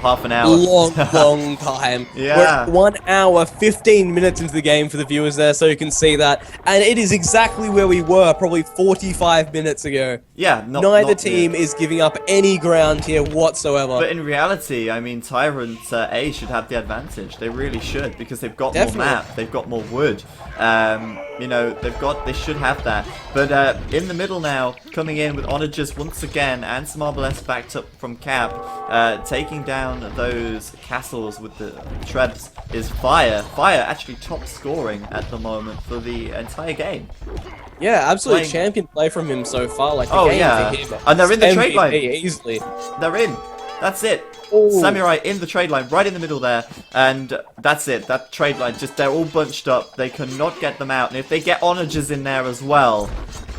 half an hour. Long time. Yeah. We're 1 hour, 15 minutes into the game for the viewers there, so you can see that. And it is exactly where we were probably 45 minutes ago. Yeah, Neither team is giving up any ground here whatsoever. But in reality, I mean, TyRanT A should have the advantage. They really should, because they've got more map, they've got more wood. You know, they should have that. But in the middle now, coming in with Onagers once again, and some Arbalest backed up from Cap, taking down those castles with the Trebs is Fire. Fire actually top scoring at the moment for the entire game. Yeah, absolute champion play from him so far. Like, the game for him, and they're in the trade line. Easily. They're in. That's it. Ooh. Samurai in the trade line, right in the middle there, and that's it. That trade line, they're all bunched up. They cannot get them out, and if they get Onagers in there as well.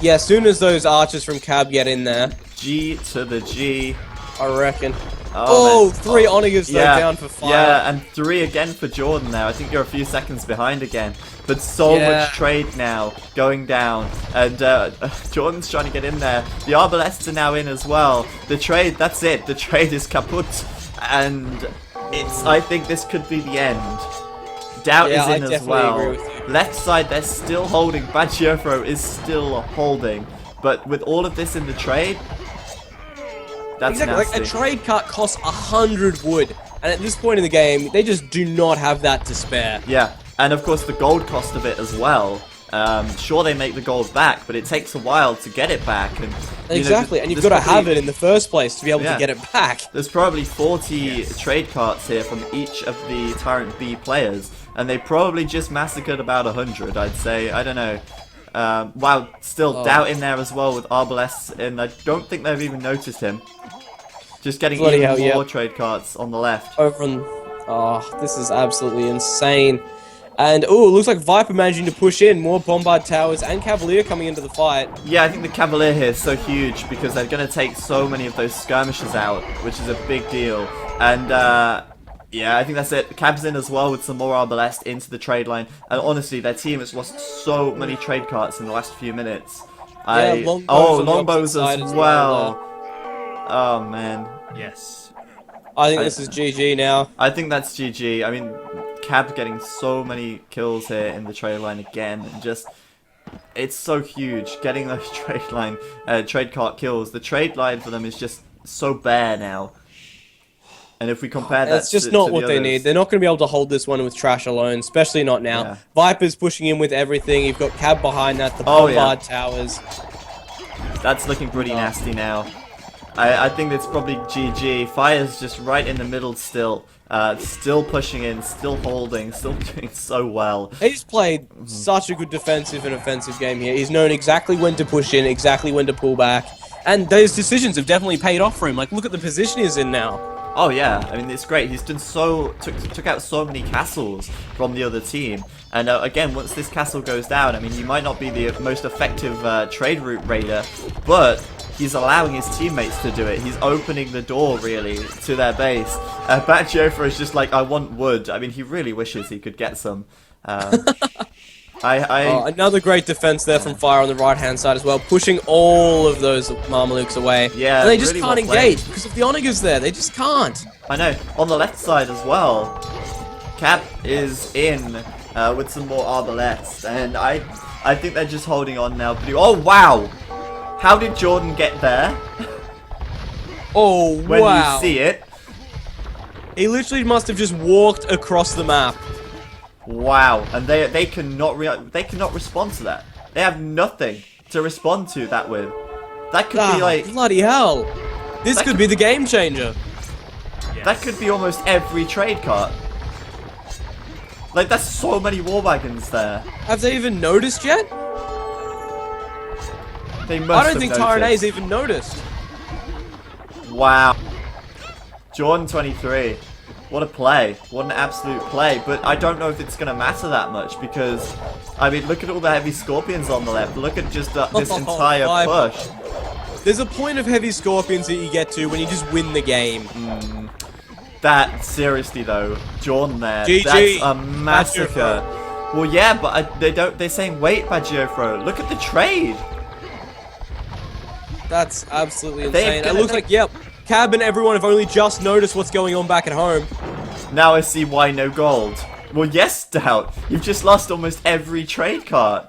Yeah, as soon as those archers from Cab get in there. G to the G. I reckon. Oh, 3 Onagers though down for Fire. Yeah, and 3 again for Jordan now. I think you're a few seconds behind again. But so much trade now going down. And Jordan's trying to get in there. The Arbalests are now in as well. The trade, that's it. The trade is kaput. And I think this could be the end. Doubt is in as well. Left side, they're still holding. Bagiofro is still holding. But with all of this in the trade, that's exactly. nasty. Like, a trade cut costs 100 wood. And at this point in the game, they just do not have that to spare. Yeah, and of course the gold cost of it as well. Sure, they make the gold back, but it takes a while to get it back. And exactly, and you've got to have it in the first place to be able to get it back. There's probably 40 trade carts here from each of the TyRanT B players, and they probably just massacred about 100, I'd say. I don't know. Wow, still Doubt in there as well with Arbalests, and I don't think they've even noticed him. Just getting even more trade carts on the left. Over on... Oh, this is absolutely insane. And, oh, it looks like Viper managing to push in. More Bombard Towers and Cavalier coming into the fight. Yeah, I think the Cavalier here is so huge because they're going to take so many of those skirmishers out, which is a big deal. And, yeah, I think that's it. Cab's in as well with some more Arbalest into the trade line. And honestly, their team has lost so many trade carts in the last few minutes. Longbows as well. Oh, man. Yes. I think this is GG now. I think that's GG. I mean, Cab getting so many kills here in the trade line again. And just, it's so huge. Getting those trade cart kills. The trade line for them is just so bare now. And if we compare that That's just to not the what they others- need. They're not going to be able to hold this one with Trash alone, especially not now. Yeah. Viper's pushing in with everything. You've got Cab behind that, the Oh, yeah. Bombard Towers. That's looking pretty nasty now. I think it's probably GG. Fire's just right in the middle still. Still pushing in, still holding, still doing so well. He's played such a good defensive and offensive game here. He's known exactly when to push in, exactly when to pull back. And those decisions have definitely paid off for him. Like, look at the position he's in now. Oh yeah, I mean it's great. He's done took out so many castles from the other team, and again, once this castle goes down, I mean you might not be the most effective trade route raider, but he's allowing his teammates to do it. He's opening the door really to their base. Batjofra is just like, I want wood. I mean he really wishes he could get some. Another great defense there from Fire on the right-hand side as well, pushing all of those Mamelukes away. Yeah, and they just really can't well played. engage because if the Onager's there, they just can't. I know. On the left side as well, Cap is in with some more arbalettes, and I think they're just holding on now. Oh wow! How did Jordan get there? Oh, When wow. you see it, He literally must have just walked across the map. wow! And they cannot respond to that. They have nothing to respond to that with. That could be like Bloody hell. This could be the game changer. that could be almost every trade cart. Like that's so many war wagons there. Have they even noticed yet? They must. I don't have think noticed. TyRanT's even noticed. Wow. Jordan 23. What a play. What an absolute play. But I don't know if it's going to matter that much because, I mean, look at all the heavy scorpions on the left. Look at just this entire push. There's a point of heavy scorpions that you get to when you just win the game. That, seriously though, Jordan there, GG. that's a massacre. Well, yeah, but they're saying, wait, Bagiofro, look at the trade. That's absolutely They've insane. got- It looks like, yep, Cab and everyone have only just noticed what's going on back at home. Now I see why no gold. Well, yes, Doubt. You've just lost almost every trade card.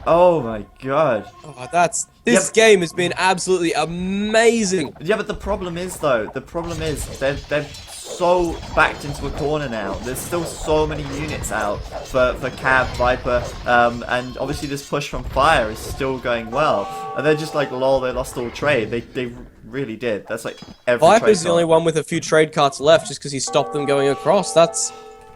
Oh my god. Oh, this game has been absolutely amazing. Yeah, but the problem is though, they're so backed into a corner now. There's still so many units out for Cab, Viper, and obviously this push from Fire is still going well. And they're just like, lol, they lost all trade. They really did. That's like every Viper's trade the only card. one with a few trade carts left just because he stopped them going across.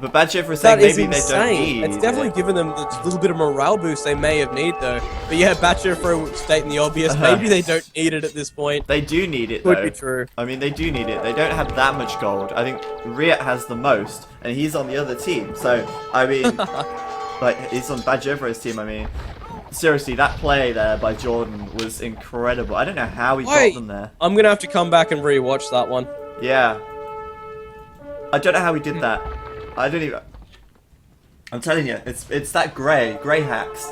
But Badger is saying That is maybe they don't insane. need. It's definitely given them a little bit of morale boost they may have need though. But yeah, Batcher for stating the obvious, maybe they don't need it at this point. They do need it Could though. be true. I mean, they do need it. They don't have that much gold. I think Riot has the most, and he's on the other team. So I mean, like he's on Badger's team. I mean, seriously, that play there by Jordan was incredible. I don't know how he got them there. I'm gonna have to come back and rewatch that one. Yeah, I don't know how he did that. I don't even. I'm telling you, it's that grey hacks.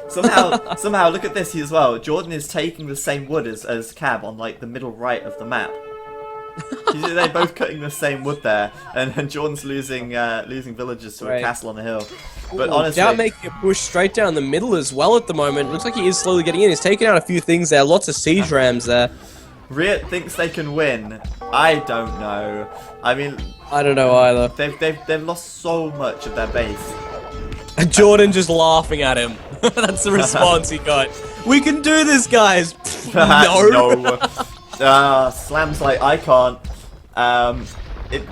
Somehow, look at this as well. Jordan is taking the same wood as Cab on like the middle right of the map. They're both cutting the same wood there, and Jordan's losing villagers to a castle on the hill. But honestly, Doubt making a push straight down the middle as well at the moment. Looks like he is slowly getting in. He's taking out a few things there. Lots of siege rams there. Riot thinks they can win. I don't know. I mean, I don't know either. they've lost so much of their base. And Jordan just laughing at him. That's the response he got. We can do this, guys. No. Slam's like, I can't.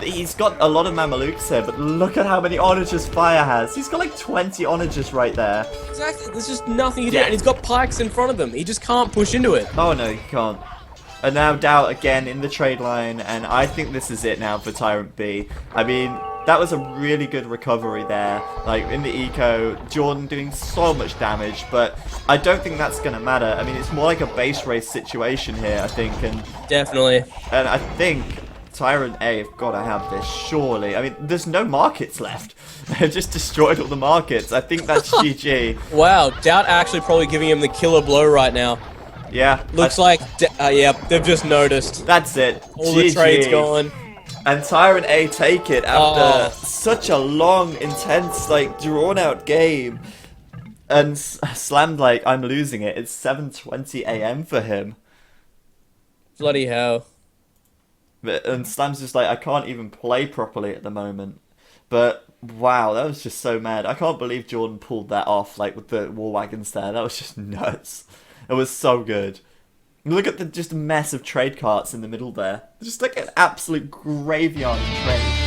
He's got a lot of Mamelukes here, but look at how many onagers Fire has. He's got like 20 onagers right there. Exactly. There's just nothing he did. And he's got pikes in front of him. He just can't push into it. Oh no, he can't. And now Doubt again in the trade line, and I think this is it now for TyRanT B. I mean, that was a really good recovery there. Like, in the eco, Jordan doing so much damage, but I don't think that's going to matter. I mean, it's more like a base race situation here, I think, and Definitely. I think TyRanT A have got to have this, surely. I mean, there's no markets left. They've just destroyed all the markets. I think that's GG. Wow, Doubt actually probably giving him the killer blow right now. Yeah. Looks like, yeah, they've just noticed. That's it. All GG. the trade's gone. And TyRanT A take it after such a long, intense, like, drawn-out game. And Slammed like, I'm losing it. It's 7:20 AM for him. Bloody hell. And Slam's just like, I can't even play properly at the moment. But wow, that was just so mad. I can't believe Jordan pulled that off, like with the war wagons there. That was just nuts. It was so good. Look at the just mess of trade carts in the middle there. Just like an absolute graveyard of trade.